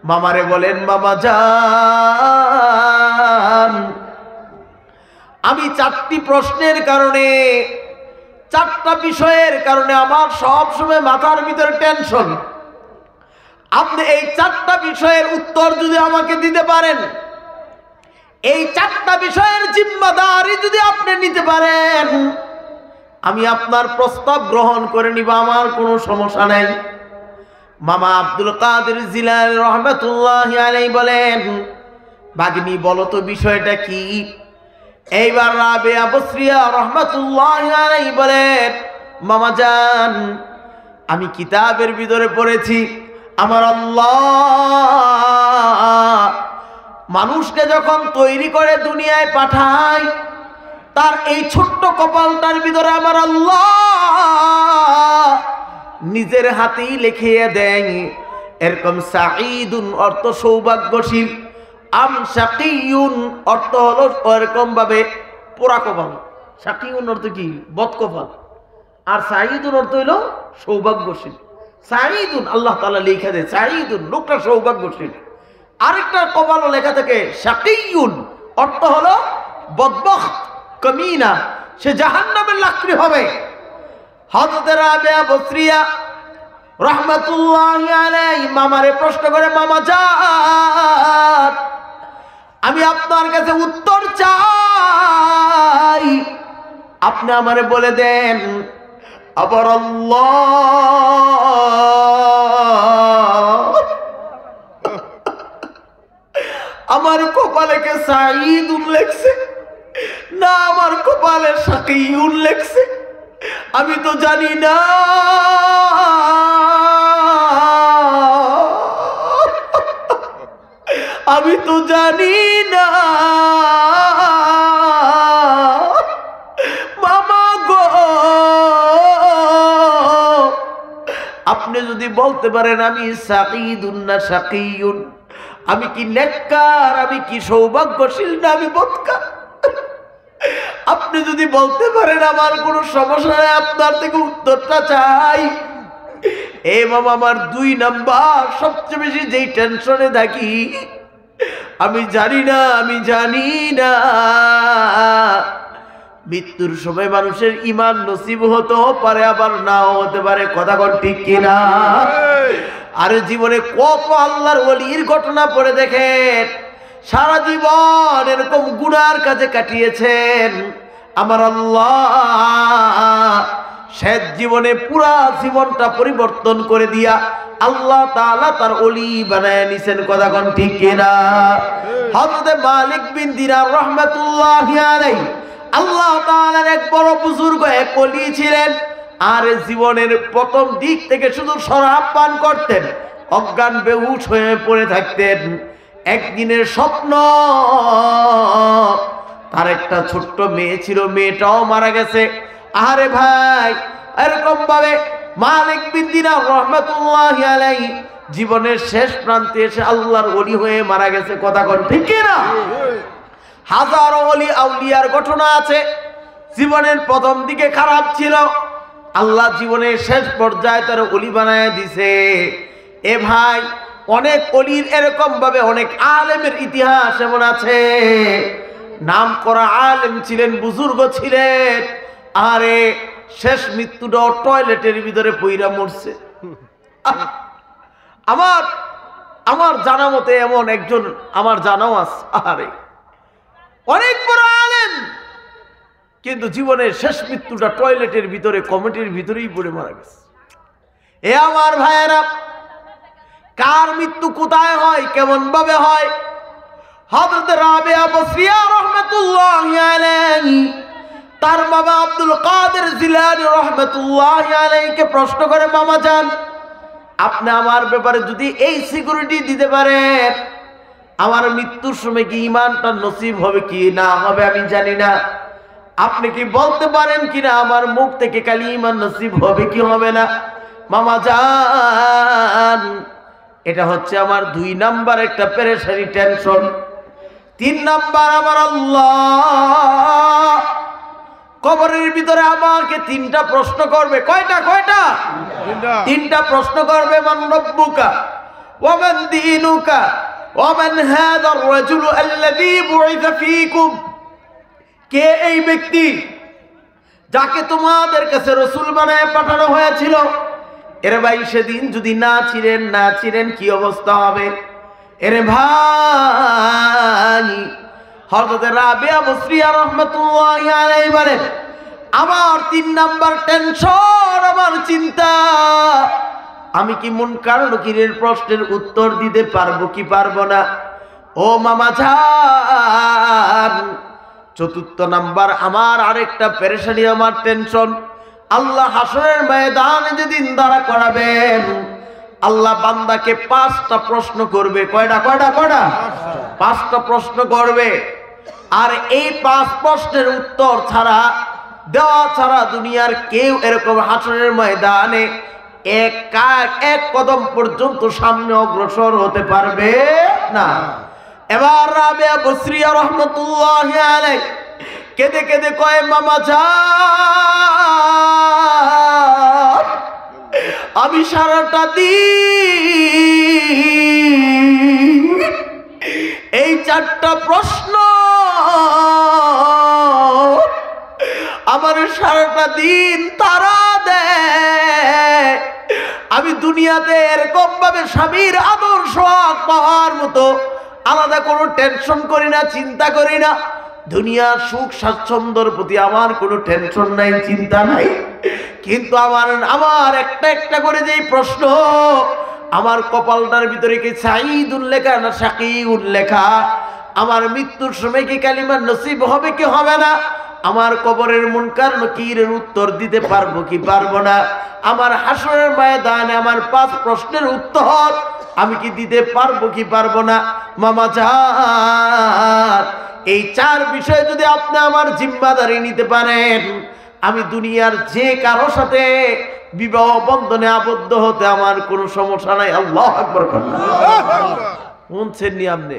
Speaker 1: মামারে বলেন, মামা জান, আমি 4টি প্রশ্নের কারণে, 4টা বিষয়ের কারণে আমার সব সময় মাথার ভিতরে টেনশন। আপনি এই 4টা বিষয়ের উত্তর যদি আমাকে দিতে পারেন, এই 4টা বিষয়ের জিম্মাদারি যদি আপনি নিতে পারেন, আমি আপনার প্রস্তাব গ্রহণ করে নিব, আমার কোনো সমস্যা নাই। মামা আব্দুল কাদের জিলানী রাহমাতুল্লাহি আলাইহি বলেন, ভাগ্নি বলো তো বিষয়টা কি? এইবার রাবিয়া বসরিয়া রাহমাতুল্লাহি আলাইহি বলেন, মামা জান, আমি কিতাবের ভিতরে পড়েছি আমার আল্লাহ মানুষকে যখন তৈরি করে দুনিয়ায় পাঠায়, তার এই ছোট্ট কপালটার ভিতরে আমার আল্লাহ নিজের হাতেই লিখিয়ে দেয় এরকম সাঈদুন অর্থ সৌভাগ্যশীল, আম শাকিয়ুন অর্থ হলো এরকম ভাবে পোড়া কপাল। শাকিয়ুন অর্থ কি? বদ কপাল। আর সাঈদুন অর্থ হলো সৌভাগ্যশীল। সাঈদুন আল্লাহ তাআলা লিখে দেয়, সাঈদুন লোকটা সৌভাগ্যশীল। আরেকটা কপালও লেখা থাকে শাকিয়ুন, অর্থ হলো বদবখত, কমিনা, সে জাহান্নামের লাকড়ি হবে। হযরত রাবিয়া বসরিয়া রাহমাতুল্লাহি আলাইহি মামারে প্রশ্ন করে, মামা জান, আমি আপনার কাছে উত্তর চাই, আপনি আমারে বলে দেন। আবার আল্লাহ আমার কপালে কে সাঈদুন লেখছে না আমার কপালে শাকিয়ুন লেখছে? আমি তো জানি না। আমি তো জানি না মামা গো, আপনি যদি বলতে পারেন আমি সাঈদুন না শাকিয়ুন, আমি কি নেককার, আমি কি সৌভাগ্যশীল না আমি বদকার, আপনি যদি বলতে পারেন আমার কোনো সমস্যা নেই, আপনার থেকে উত্তরটা চাই। এ মামা, আমার 2 নাম্বার সবচেয়ে বেশি যেই টেনশনে থাকি, আমি জানি না, আমি জানি না মৃত্যুর সময় মানুষের ঈমান নসিব হতেও পারে, আবার নাও হতে পারে। কথা কোন ঠিক কিনা? আর জীবনে কত আল্লাহর ওলির ঘটনা পড়ে দেখেন, সারা জীবন এরকম গুনার কাজে কাটিয়েছেন। আমার আল্লাহ শেষ জীবনে পুরা জীবনটা পরিবর্তন করে দিয়া আল্লাহ তাআলা তার ওলি বানায় নিছেন। কথা কোন ঠিক কিনা? হযরত মালিক বিন দিনার রাহমাতুল্লাহি আলাইহি আল্লাহ তাআলার এক বড় বুজুর্গ, এক ওলি ছিলেন। আর জীবনের প্রথম দিক থেকে শুধু শরাব পান করতেন, অজ্ঞান বেহুশ হয়ে পড়ে থাকতেন। একদিনের স্বপ্ন, তার একটা ছোট্ট মেয়ে ছিল, মেয়েটাও মারা গেছে। আরে ভাই, এরকম ভাবে মালিক বিন দিনার রাহমাতুল্লাহি আলাইহি জীবনের শেষ প্রান্তে এসে আল্লাহর ওলি হয়ে মারা গেছে। কথা কোন ঠিক কিনা? হাজারো ওলি আউলিয়ার ঘটনা আছে। জীবনের প্রথম দিকে খারাপ ছিল, আল্লাহ জীবনের শেষ পর্যায়ে তার ওলি বানায় দিছে। এ ভাই, অনেক ওলির এরকম ভাবে অনেক আলেমের ইতিহাস এমন আছে, নাম করা আলেম ছিলেন, বুজুর্গ ছিলেন, আরে শেষ মৃত্যুটাও টয়লেটের ভিতরে পইরা মরছে। আমার জানা মতে এমন একজন আমার জানাও আছে, আরে অনেক বড় আলেম, কিন্তু জীবনের শেষ মৃত্যুটা টয়লেটের ভিতরে কমিটির ভিতরেই পড়ে মারা গেছে। এ আমার ভাইয়েরা, কার মৃত্যু কোথায় হয়, কেমন ভাবে হয়? হযরত রাবিয়া বসরিয়া রাহমাতুল্লাহি আলাইহি তার বাবা আব্দুল কাদের জিলানী রাহমাতুল্লাহি আলাইহিকে প্রশ্ন করে, মামা জান, আপনি আমার ব্যাপারে যদি এই সিকিউরিটি দিতে পারেন, আমার মৃত্যুর সময় কি ঈমানটা নসিব হবে কি না হবে আমি জানি না, আপনি কি বলতে পারেন কিনা আমার মুখ থেকে কালি ঈমান নসিব হবে কি হবে না? মামা জান, এটা হচ্ছে আমার 2 নাম্বার একটা পেরেশানি, টেনশন। 3 নাম্বার, আমার আল্লাহ কবরের ভিতরে আমাকে 3টা প্রশ্ন করবে। কয়টা? 3টা প্রশ্ন করবে। মান রব্বুকা ওয়া মান দীনুকা ওয়া মান হাযার রাজুল আল্লাযী বুইসা ফীকুম। কে এই ব্যক্তি যাকে তোমাদের কাছে রাসূল বানায় পাঠানো হয়েছিল? এরে ভাই, সেদিন যদি না ছিলেন কি অবস্থা হবে? এরে ভাই, হযরত রাবিয়া বসরিয়া রাহমাতুল্লাহি আলাইহি বলেন, আমার 3 নাম্বার টেনশন, আমার চিন্তা, আমি কি মুনকার নকিরের প্রশ্নের উত্তর দিতে পারবো কি পারবো না? ও মামা জান, 4র্থ নাম্বার, আমার আরেকটা পেরেশানি, আমার টেনশন, আল্লাহ হাসরের ময়দানে যেদিন দাঁড়া করাবেন, আল্লাহ বান্দাকে 5টা প্রশ্ন করবে। কয়টা? 5টা প্রশ্ন করবে। আর এই 5 প্রশ্নের উত্তর দেওয়া ছাড়া দুনিয়ার কেউ এরকম হাসরের ময়দানে এক কদম পর্যন্ত সামনে অগ্রসর হতে পারবে না। এবার রাবিয়া বসরিয়া রাহমাতুল্লাহি আলাইহি কেঁদে কেঁদে কয়, মামা জান, আমি সারাটা দিন এই 4টা প্রশ্ন, আমার সারাটা দিন তারা দেয়। আমি দুনিয়াতে এরকম ভাবে স্বামীর আদর সোহাগ পাওয়ার মতো আলাদা কোনো টেনশন করি না, চিন্তা করি না। দুনিয়ার সুখ স্বাচ্ছন্দ্যের প্রতি আমার কোনো টেনশন নাই, চিন্তা নাই। কিন্তু আমার একটা করে যেই প্রশ্ন, আমার কপালটার ভিতরে কি সাঈদুল লেখা না শাকীউল লেখা? আমার মৃত্যুর সময় কি কালিমা নসিব হবে কি হবে না? আমার কবরের মুনকার নকিরের উত্তর দিতে পারবো কি পারবো না? আমার হাসরের ময়দানে আমার 5 প্রশ্নের উত্তর আমি কি দিতে পারবো কি পারবো না? মামা জান, এই 4 বিষয় যদি আপনি আমার জিম্মাদারি নিতে পারেন, আমি দুনিয়ার যে কারো সাথে বিবাহ বন্ধনে আবদ্ধ হতে আমার কোনো সমস্যা নাই। আল্লাহু আকবার। শুনছেন নি আপনি?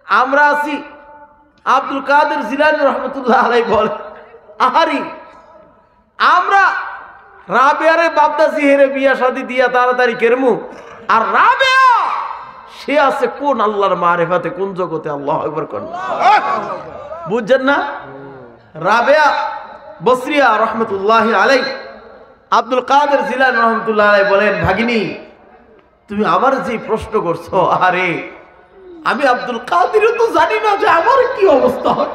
Speaker 1: আমরা আছি, আব্দুল কাদের জিলানী রাহমাতুল্লাহ আলাইহি বলে, আহারি আমরা রাবিয়ারে বাপদাসি হেরে বিয়া শাদি দিয়া তাড়াতাড়ি কেরমু, আর রাবিয়া সে আছে কোন আল্লাহর মারিফাতে, কোন জগতে। আল্লাহু আকবার করেন, বুঝছেন না? রাবিয়া বসরিয়া রাহমাতুল্লাহি আলাইহি আব্দুল কাদের জিলানী রাহমাতুল্লাহ আলাইহি বলেন, ভাগিনী, তুমি আমার যে প্রশ্ন করছো, আরে আমি আব্দুল কাদেরও তো জানি না যে আমার কি অবস্থা হয়।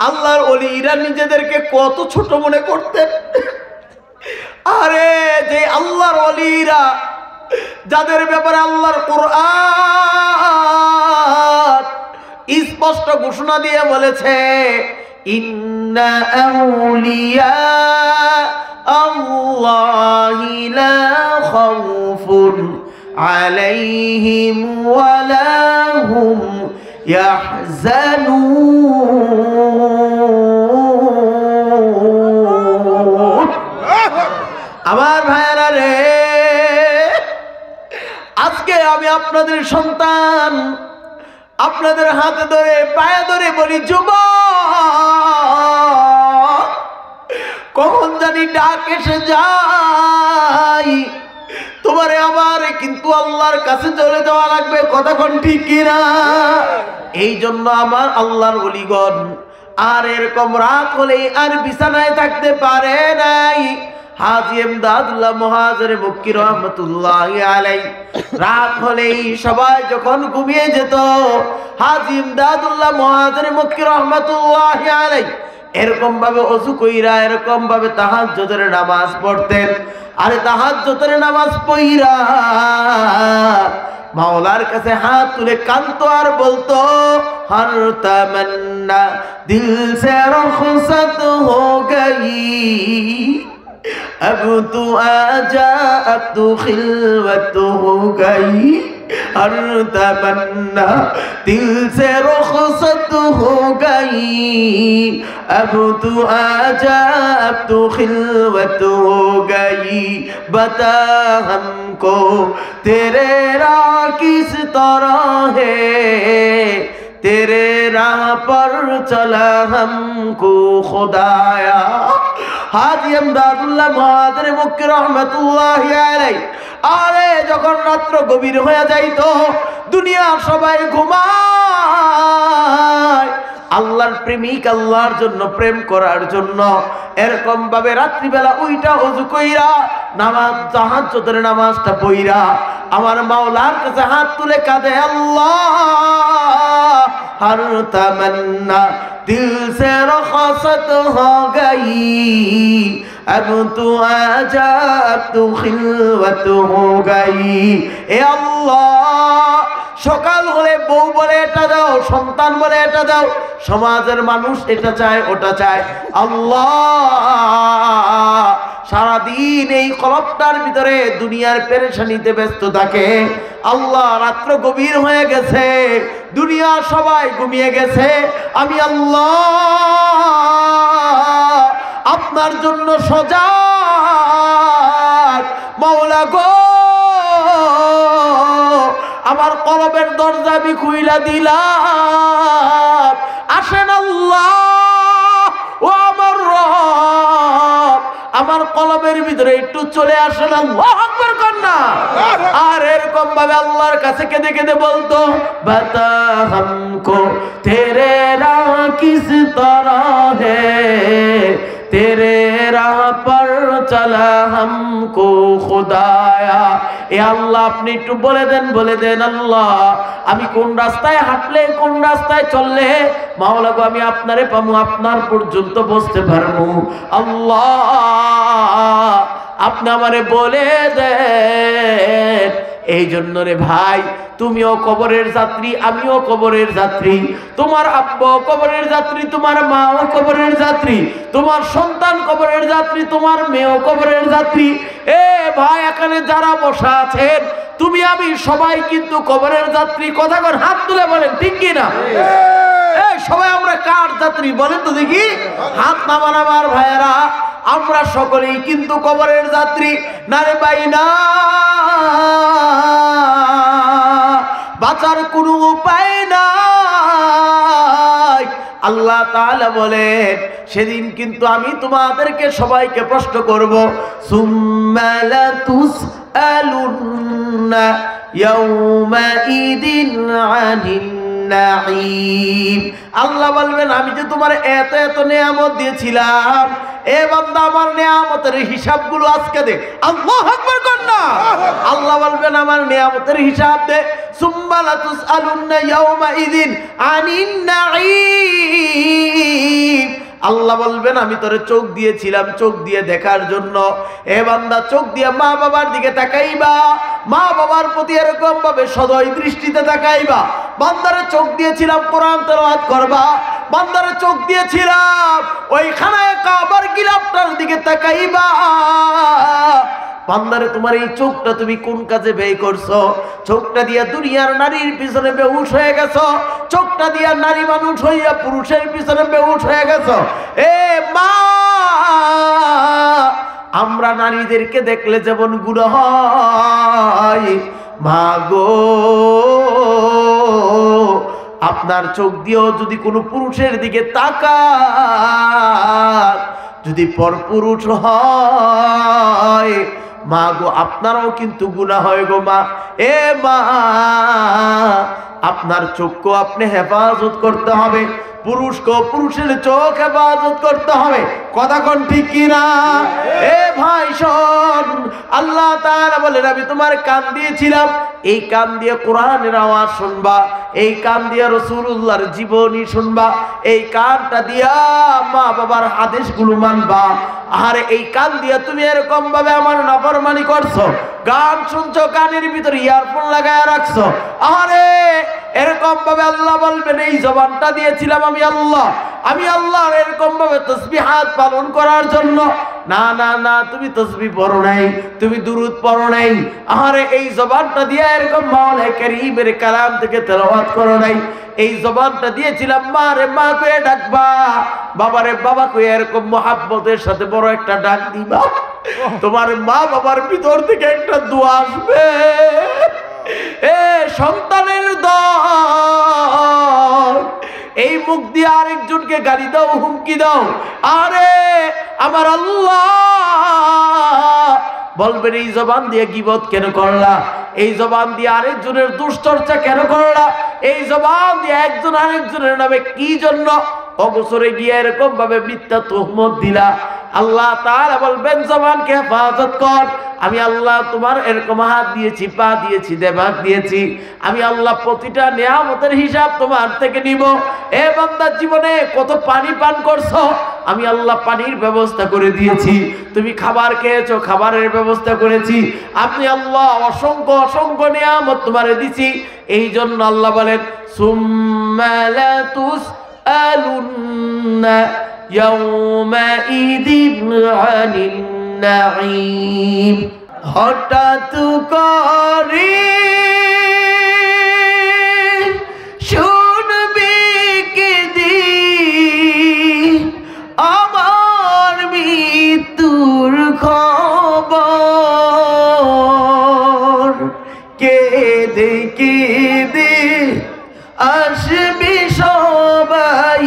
Speaker 1: আল্লাহর ওলিরা নিজেদেরকে কত ছোট মনে করতেন। আরে যে আল্লাহর ওলিরা, যাদের ব্যাপারে আল্লাহর কুরআন স্পষ্ট ঘোষণা দিয়ে বলেছে, ইন্না আউলিয়া আল্লাহি লা খাউফুন আলাইহিম ওয়ালা হুম ইয়াহজানুন। আমার ভাইরা রে, আজকে আমি আপনাদের সন্তান, আপনাদের হাতে ধরে পায়ে ধরে বলি, যুবক, কখন জানি ডাক এসে যায়, তোমারে আমারে কিন্তু আল্লাহর কাছে চলে যাওয়া লাগবে। কতক্ষণ ঠিক কিনা? এই জন্য আমার আল্লাহর ওলিগণ আর এরকম রাত হলে আর বিছানায় থাকতে পারে নাই। হাজী ইমদাদুল্লাহ মুহাজির মক্কি রহমাতুল্লাহি আলাইহি রাত হলেই সবাই যখন ঘুমিয়ে যেত, হাজী ইমদাদুল্লাহ মুহাজির মক্কি রহমাতুল্লাহি আলাইহি এরকম ভাবে ওযু কইরা এরকম ভাবে তাহাজ্জুদের নামাজ পড়তেন। আরে তাহাজ্জুদের নামাজ পড়া মাওলার কাছে হাত তুলে কাঁদতো আর বলতো, হর তামান্না দিল সে রুখসত হো গয়ি, अब तू आजा अब तू खिलवत हो गई, हर तमन्ना दिल से रुखसत हो गई, अब तू आजा अब तू खिलवत हो गई, बता हमको तेरे राह किस तरह है, तेरे राह पर चला हमको खुदाया। হাজী ইমদাদুল্লাহ মুহাজির মক্কি রহমাতুল্লাহি আলাইহি আরে যখন রাত্র গভীর হয়ে যাইতো, দুনিয়া সবাই ঘুমায়, আল্লাহর প্রেমিক আল্লাহর জন্য প্রেম করার জন্য এরকম ভাবে রাত্রিবেলা উইটা ওযু কইরা নামাজ তাহাজ্জুদের নামাজটা পড়া আমার মাওলার কাছে হাত তুলে কাঁদে, আল্লাহ हर तमन्ना दिल से रुखसत हो गई, अब तू आजा अब तू खिलवत हो गई। ए अल्लाह সকাল হলে বউ বলে এটা দাও, সন্তান বলে এটা দাও, সমাজের মানুষ এটা চায় ওটা চায়, আল্লাহ সারাদিন এই কলবটার ভিতরে দুনিয়ার পেরেশানিতে ব্যস্ত থাকে। আল্লাহ রাত্র গভীর হয়ে গেছে, দুনিয়া সবাই ঘুমিয়ে গেছে, আমি আল্লাহ আপনার জন্য সজাগ, মাওলা গো আমার কলবের দরজা আমি খুইলা দিলাম, আসেন আল্লাহ ও আমার রব, আমার কলবের ভিতরে একটু চলে আসেন, আল্লাহু আকবার কন্যা। আর এরকম ভাবে আল্লাহর কাছে কেঁদে কেঁদে বলতো, বাতা হামকো তেরে রাহ কিস তরহ হে, तेरे राह पर चला हमको खुदाया। এ আল্লাহ আপনি একটু বলে দেন আল্লাহ আমি কোন রাস্তায় হাঁটলে কোন রাস্তায় চললে মাওলা গো আমি আপনারে পাবো, আপনার পর্যন্ত বসতে পারবো। আল্লাহ আপনি আমারে বলে দেন। এই জন্য রে ভাই তুমিও কবরের যাত্রী, আমিও কবরের যাত্রী, তোমার আব্বা কবরের যাত্রী, তোমার মাও কবরের যাত্রী, তোমার সন্তান কবরের যাত্রী, তোমার মেয়েও কবরের যাত্রী। এ ভাই এখানে যারা বসা আছেন তুমি আমি সবাই কিন্তু কবরের যাত্রী। কথা কর হাত তুলে বলেন ঠিক কি না? সবাই আমরা কার যাত্রী বলেন তো দেখি, হাত নামান আমার ভাইয়েরা। আমরা সকলেই কিন্তু কবরের যাত্রী না রে ভাই না, বাঁচার কোনো উপায় নাই। আল্লাহ তাআলা বলেন সেদিন কিন্তু আমি তোমাদেরকে সবাইকে প্রশ্ন করব, সুম্মা লাতুসআলুন্না ইয়াউমাইদিন আনিন নাঈম। আল্লাহ বলবেন আমি যে তোমার এত এত নিয়ামত দিয়েছিলাম, এ বান্দা আমার নিয়ামতের হিসাবগুলো আজকে দে। আল্লাহু আকবার কর না। আল্লাহ বলবেন আমার নিয়ামতের হিসাব দে। সুম্মা লাতুসআলুন্না ইয়াউমাইদিন আনিন নাঈম। আল্লাহ বলবেন আমি তোরে চোখ দিয়েছিলাম চোখ দিয়ে দেখার জন্য, এ বান্দা চোখ দিয়ে মা বাবার দিকে তাকাইবা, মা বাবার প্রতি এরকম ভাবে সদয় দৃষ্টিতে তাকাইবা। বান্দারে চোখ দিয়েছিলাম কোরআন তেলাওয়াত করবা, বান্দারে চোখ দিয়েছিলাম ওই খানায়ে কাবার গিলাফটার দিকে তাকাইবা। বান্দারে তোমার এই চোখটা তুমি কোন কাজে ব্যয় করছো? চোখটা দিয়া দুনিয়ার নারীর পিছনে বেহুশ হয়ে গেছো, চোখটা দিয়া নারী মানুষ হইয়া পুরুষের পিছনে বেহুশ হয়ে গেছো। এ মা, আমরা নারীদেরকে দেখলে যেমন গুনাহ হয়, মা গো আপনার চোখ দিয়েও যদি কোনো পুরুষের দিকে তাকান যদি পরপুরুষ হয়, মা গো আপনারও কিন্তু গুনাহ হয় গো মা। এ মা, আপনার চোখকে আপনি হেফাজত করতে হবে, পুরুষকে পুরুষের চোখ হেফাজত করতে হবে। কথা কোন ঠিক কিনা? এ ভাই শোন, আল্লাহ তাআলা বলেন আমি তোমার কান দিয়েছিলাম, এই কান দিয়ে কোরআনের আওয়াজ শুনবা, এই কান দিয়ে রাসূলুল্লাহর জীবনী শুনবা, এই কানটা দিয়া মা বাবার আদেশগুলো মানবা। আর এই কান দিয়া তুমি এরকম ভাবে আমার নাফরমানি করছো, গান শুনছো, কানের ভিতরে ইয়ারফোন লাগায় রাখছো, আরে এরকম ভাবে আল্লাহ বলবেন এই জবানটা দিয়েছিলাম আমি আল্লাহ, আমি আল্লাহ এরকম ভাবে তাসবিহাত পালন করার জন্য। না না না, তুমি তাসবিহ পড়ো নাই, তুমি দুরূদ পড়ো নাই, আরে এই জবানটা দিয়ে এরকম মাওলা কারীমের কালাম থেকে তেলাওয়াত করো নাই। এই জবানটা দিয়েছিলাম মা রে মা কয়ে ডাকবা, বাবা রে বাবা কয়ে এরকম মহাব্বতের সাথে বড় একটা ডাক দিবা, তোমার মা বাবার ভিতর থেকে একটা দোয়া আসবে। এ সন্তানের দল, এই মুখ দিয়ে আরেকজনকে গালি দাও, হুমকি দাও, আরে আমার আল্লাহ বলবেন এই জবান দিয়ে গীবত কেন করলা, এই জবান দিয়ে আরেকজনের দুশ্চর্চা কেন করলা, এই জবান দিয়ে একজন আরেকজনের নামে কি জন্য অবসরে গিয়ে এরকম ভাবে মিথ্যা তুহমত দিলা। আল্লাহ তাআলা বলবেন জবানকে হেফাজত কর, আমি আল্লাহ তোমার এরকম হাত দিয়েছি, পা দিয়েছি, দেমাগ দিয়েছি, আমি আল্লাহ প্রতিটা নিয়ামতের হিসাব তোমার থেকে নিব। এ বান্দা জীবনে কত পানি পান করছো, আমি আল্লাহ পানির ব্যবস্থা করে দিয়েছি, তুমি খাবার খেয়েছো, খাবারের ব্যবস্থা করেছি, আপনি আল্লাহ অসংখ্য অসংখ্য নিয়ামত তোমারে দিছি। এই জন্য আল্লাহ বলেন সুম্মা লা তুসআলুন্না ইয়াউমাইযিন আনিন নাঈম। হঠাৎ করে শুনবি কি দিন আমার মৃত্যুর খবর, কেঁদে কেঁদে আসবি সবাই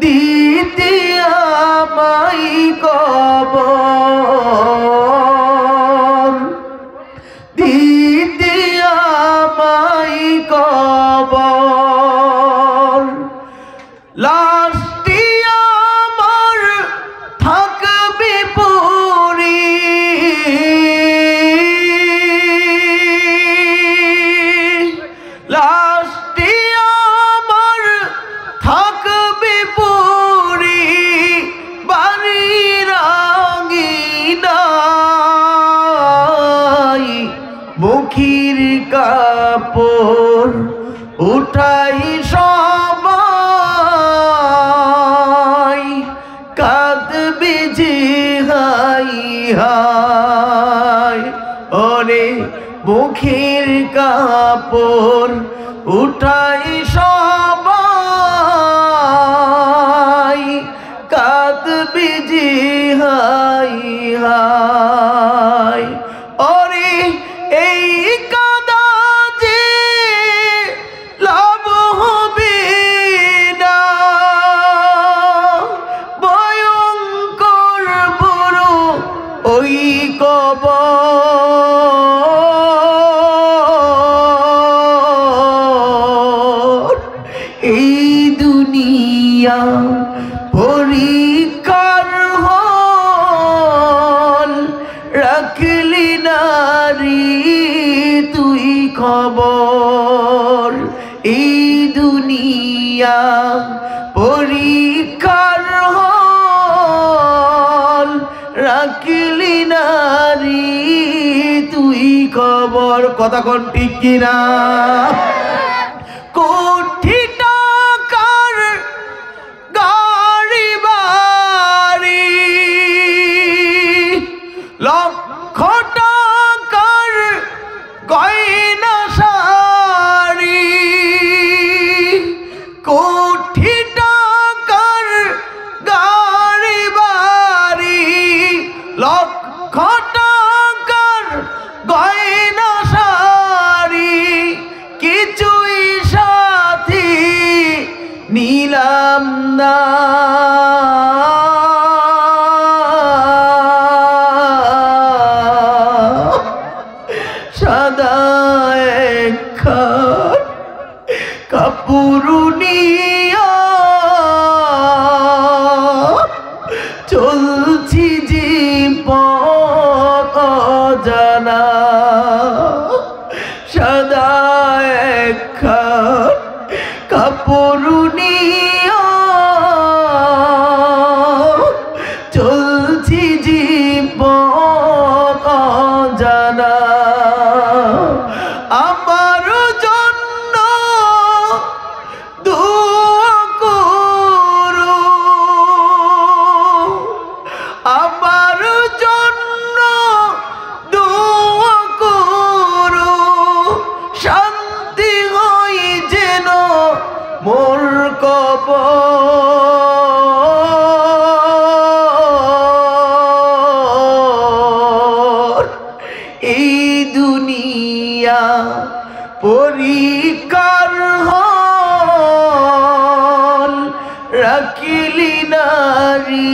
Speaker 1: দিতে আমায় কবর, দিতে আমায় কবর। লাশটি আমার থাকবে পড়ে, লাশটি আমার থাকবে পড়ে বাড়ির আঙিনায়, মুখের কাপড় উঠাই সবাই কাঁদবে যে হাই হাই, ওরে মুখের কাপড় উঠাই সবাই কাঁদবে যে হাই হাই, ওরে এই কাঁদা যে লাভ হবে না, ভয়ঙ্কর বড় ওই কবর। এই দুনিয়া পরীক্ষার হল, রাখলি নারী তুই খবর। এই দুনিয়া পরীক্ষার হল, রাখলি নারী তুই খবর। কথা কোন ঠিক কিনা? কোটি টাকার গাড়ি বাড়ি, লক্ষ টাকার গয়না শাড়ি, কোটি টাকার গাড়ি বাড়ি, লক্ষ টাকার গয়না শাড়ি, কি সাদা একখান কাপড় নিয়া চলছি জীবন অজানা সাদা একখান কাপড় নিয়া চলছি জীবন অজানা আমার জন্য দোয়া করো আমার জন্য দোয়া করো শান্তি হই যেন মোর কবর এই দুনিয়া পরীক্ষার হল রাখিলি নারী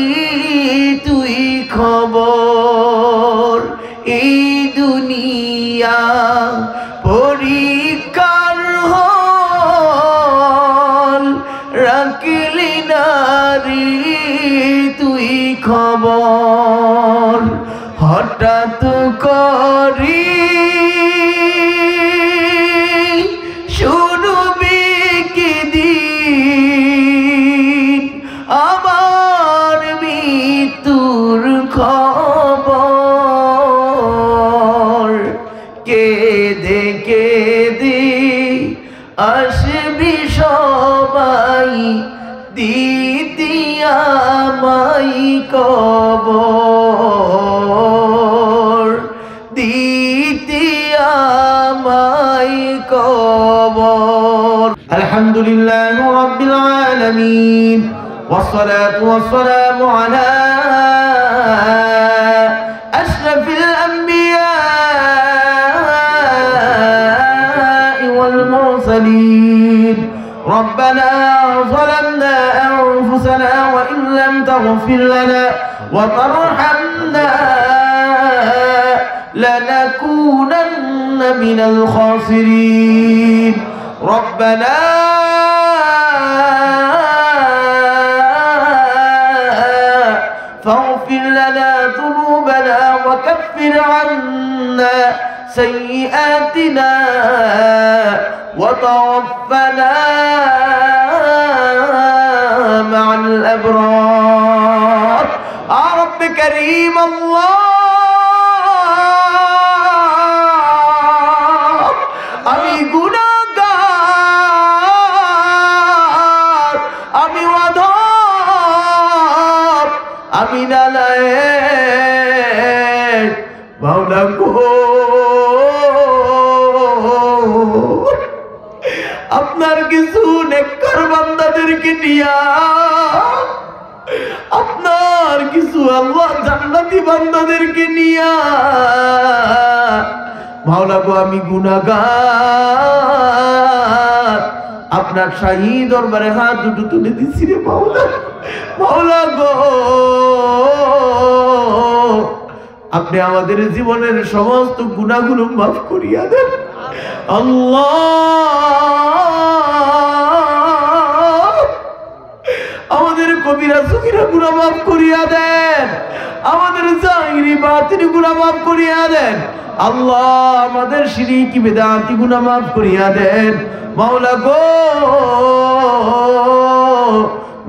Speaker 1: তুই খবর এই দুনিয়া পরীক্ষার হল রাখিলি নারী তুই খবর হঠাৎ করি শুনবি কি দিন আমার মৃত্যুর খবর কেঁদে কেঁদে আসবি সবাই দিতি আমায় কবর দিতি আমায় কবর আলহামদুলিল্লাহ রাব্বিল আলামিন ওয়াসসালাতু ওয়াসসালামু আলা আশরাফিল আম্বিয়া ওয়াল মুরসালিন ربنا ظلمنا أنفسنا وإن لم تغفر لنا وترحمنا لنكونن من الخاسرين ربنا فاغفر لنا ذنوبنا وكفر عنا سيئاتنا وتوفنا مع الأبرار رب كريم الله আমি গুনাহগার আমি অধম আমি নালায়েক মাওলা গো আপনার কিছু নেককার বান্দাদেরকে নিয়া আপনার কিছু আল্লাহ জান্নাতি বান্দাদেরকে নিয়া মাওলা গো আমি গুনাহগার আপনার শাহী দরবারে হাত দুটো তুলে দিছি রে মাওলা মাওলা গো আপনি আমাদের জীবনের সমস্ত গুনাহগুলো মাফ করিয়া দেন আল্লাহ আমাদের কবিরা সগীরা গুনাহ মাফ করিয়া দেন আমাদের জাহিরি বাতিনি গুনাহ মাফ করিয়া দেন আল্লাহ আমাদের শিরকি বিদআতি গুনাহ মাফ করিয়া দেন মাওলা গো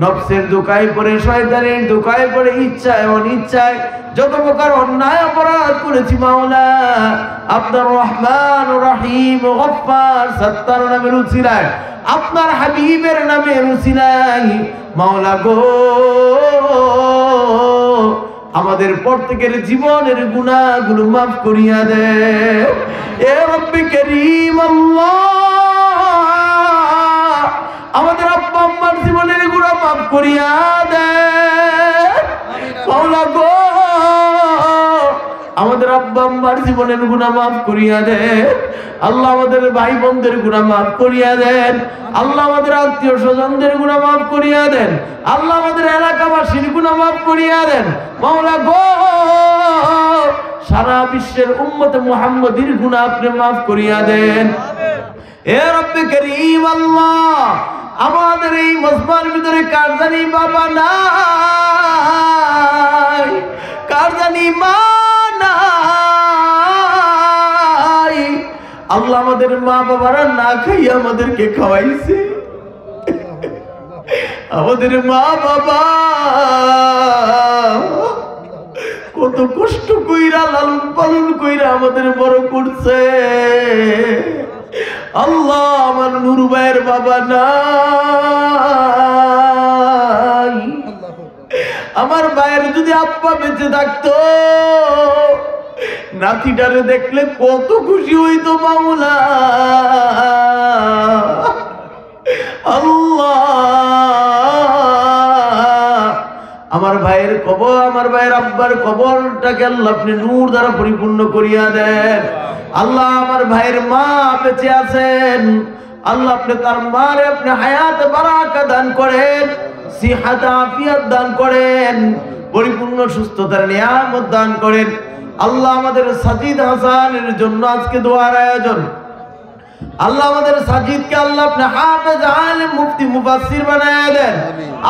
Speaker 1: নফসের দোকায় পড়ে শয়তানের দোকায় পড়ে ইচ্ছায় অনিচ্ছায় যত প্রকার অন্যায় অপরাধ করেছি মাওলা আপনার রহমান রহিম গফফার সত্তার নামের উসিলায় আপনার হাবিবের নামের উসিলায় মাওলা গো আমাদের প্রত্যেকের জীবনের গুনাহগুলো মাফ করিয়া দেন এ রব্বে করিম আল্লাহ আমাদের আব্বা আম্মার জীবনের গুনাহ মাফ করিয়া দেন মাওলা গো আমাদের আব্বা আম্মার জীবনের গুনাহ মাফ করিয়া দেন আল্লাহ আমাদের ভাই বোনদের গুনাহ মাফ করিয়া দেন আল্লাহ আমাদের আত্মীয় স্বজনদের গুনাহ মাফ করিয়া দেন আল্লাহ আমাদের এলাকাবাসীর গুনাহ মাফ করিয়া দেন মাওলা গো সারা বিশ্বের উম্মতে মুহাম্মাদীর গুনাহ আপনি মাফ করিয়া দেন। হে রব্বে করিম আল্লাহ, আমাদের এই মজমার ভিতরে কার জানি বাবা নাই, কার জানি মা নাই। আল্লাহ আমাদের মা বাবারা না খাইয়া আমাদেরকে খাওয়াইছে। আমাদের মা বাবা কত কষ্ট কইরা লালন পালন কইরা আমাদের বড় করছে। আল্লাহ আমার নূর ভাইয়ের বাবা নাই, আমার ভাইয়ের যদি আব্বা বেঁচে থাকতো নাতিটারে দেখলে কত খুশি হইতো মাওলা। আল্লাহ আমার ভাইয়ের কবর, আমার ভাইয়ের আব্বার কবরটাকে আল্লাহ আপনি নূর দ্বারা পরিপূর্ণ করিয়া দেন। আল্লাহ আমার ভাইয়ের মা বেঁচে আছেন, আল্লাহ আপনি তার মারে আপনি হায়াত বারাকা দান করেন, সিহাত আফিয়াত দান করেন, পরিপূর্ণ সুস্থতার নিয়ামত দান করেন। আল্লাহ আমাদের সাজিদ হাসানের জন্য আজকে দোয়ার আয়োজন, আল্লাহ আমাদের সাজিদকে আল্লাহ আপনি হাফেজ আলেম মুফতি মুফাসসির বানায়া দেন।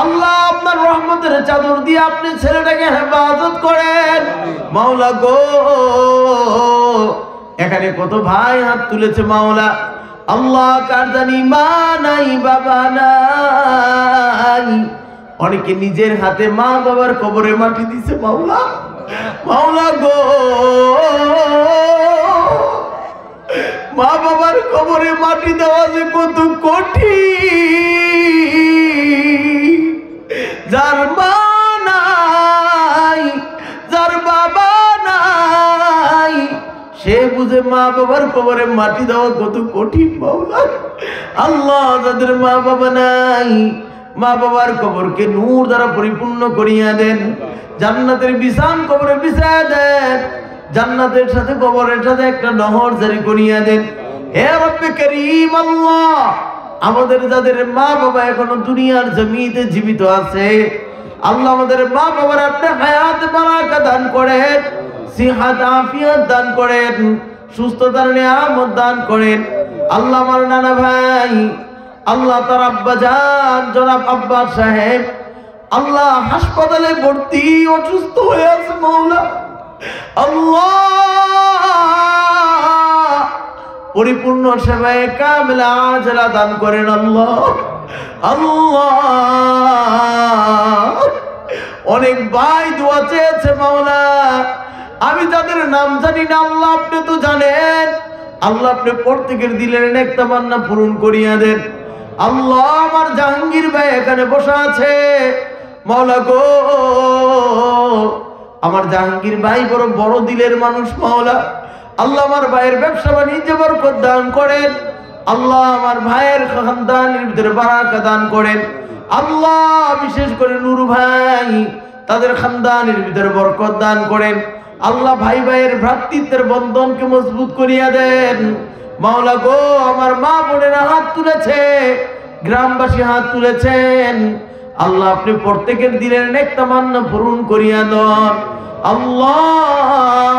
Speaker 1: আল্লাহ আপনার রহমতের চাদর দিয়ে আপনি ছেলেটাকে হেফাজত করেন মাওলা গো। এখানে কত ভাই হাত তুলেছে মাওলা, আল্লাহ কার জানি মা নাই বাবা নাই, অনেকে নিজের হাতে মা বাবার কবরে মাটি দিছে মাওলা। মাওলা গো, মা বাবার কবরে মাটি দেওয়া যে কত কঠিন। যার মা নাই, যার বাবা নাই, সে বুঝে মা বাবার কবরে মাটি দেওয়া কত কঠিন মাওলা। আল্লাহ যাদের মা বাবা নাই, মা বাবার কবরকে নূর দ্বারা পরিপূর্ণ করিয়া দেন, জান্নাতের বিছান কবরে বিছায়া দেন, জান্নাতের সাথে কবরের সাথে একটা নহর জারি করিয়া দেন। হে রব্বে করিম আল্লাহ, আমাদের যাদের মা বাবা এখনো দুনিয়ার জমিতে জীবিত আছে, আল্লাহ আমাদের মা বাবার আপনি হায়াত বারাকা দান করেন, সিহাত আফিয়াত দান করেন, সুস্থতার নিয়ামত দান করেন। আল্লাহ আমার নানা ভাই, আল্লাহ তার আব্বা জান জনাব আব্বাস সাহেব আল্লাহ হাসপাতালে ভর্তি অসুস্থ হয়ে আছে মাওলা। আল্লাহ পরিপূর্ণ সেবায়ে কামিলা আজলা দান করেন আল্লাহ। আল্লাহ অনেক ভাই দোয়া চেয়েছে মাওলা, আমি তাদের নাম জানি না, আল্লাহ আপনি তো জানেন। আল্লাহ আপনি প্রত্যেকের দিলের নেক তামান্না পূরণ করিয়া দেন। আল্লাহ আমার জাহাঙ্গীর ভাই এখানে বসা আছে মাওলা গো, আমার জাহাঙ্গীর ভাই বড় বড় দিলের মানুষ মাওলা। আল্লাহ আমার ভাইয়ের ব্যবসা বাণিজ্যে বরকত দান করেন। আল্লাহ আমার ভাইয়ের খানদানের ভিতরে বারাকা দান করেন। আল্লাহ বিশেষ করে নূর ভাই তাদের খানদানের ভিতরে বরকত দান করেন। আল্লাহ ভাই ভাইয়ের ভ্রাতৃত্বের বন্ধনকে মজবুত করিয়া দেন মাওলা গো। আমার মা বোনেরা হাত তুলেছে, গ্রামবাসী হাত তুলেছেন, আল্লাহ আপনি প্রত্যেকের দিলের নেক তামান্না পূরণ করিয়া দেন। আল্লাহ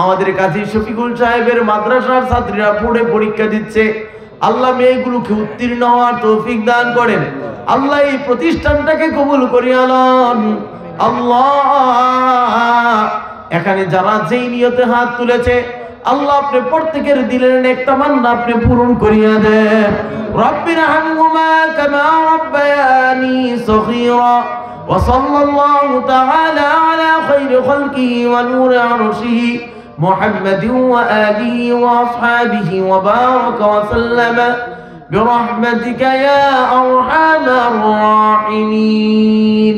Speaker 1: আমাদের কাজী শফিকুল সাহেবের মাদ্রাসার ছাত্রীরা পড়ে পরীক্ষা দিচ্ছে, আল্লাহ মেয়েগুলোকে উত্তীর্ণ হওয়ার তৌফিক দান করেন। আল্লাহ এই প্রতিষ্ঠানটাকে কবুল করিয়া লন। আল্লাহ এখানে যারা যেই নিয়তে হাত তুলেছে, আল্লাহ আপনি প্রত্যেকের দিলের নেক তামান্না আপনি পূরণ করিয়া দেন। রব্বির হামহুমা কামা রাব্বায়ানি সগীরা ওয়া সাল্লাল্লাহু তাআলা আলা খায়রি খালকিহি ওয়া নূরি আরশিহি মুহাম্মাদিন ওয়া আলিহি ওয়া আসহাবিহি ওয়া বারাকা ওয়া সাল্লামা বিরহমাতিকা ইয়া আরহামার রাহিমিন।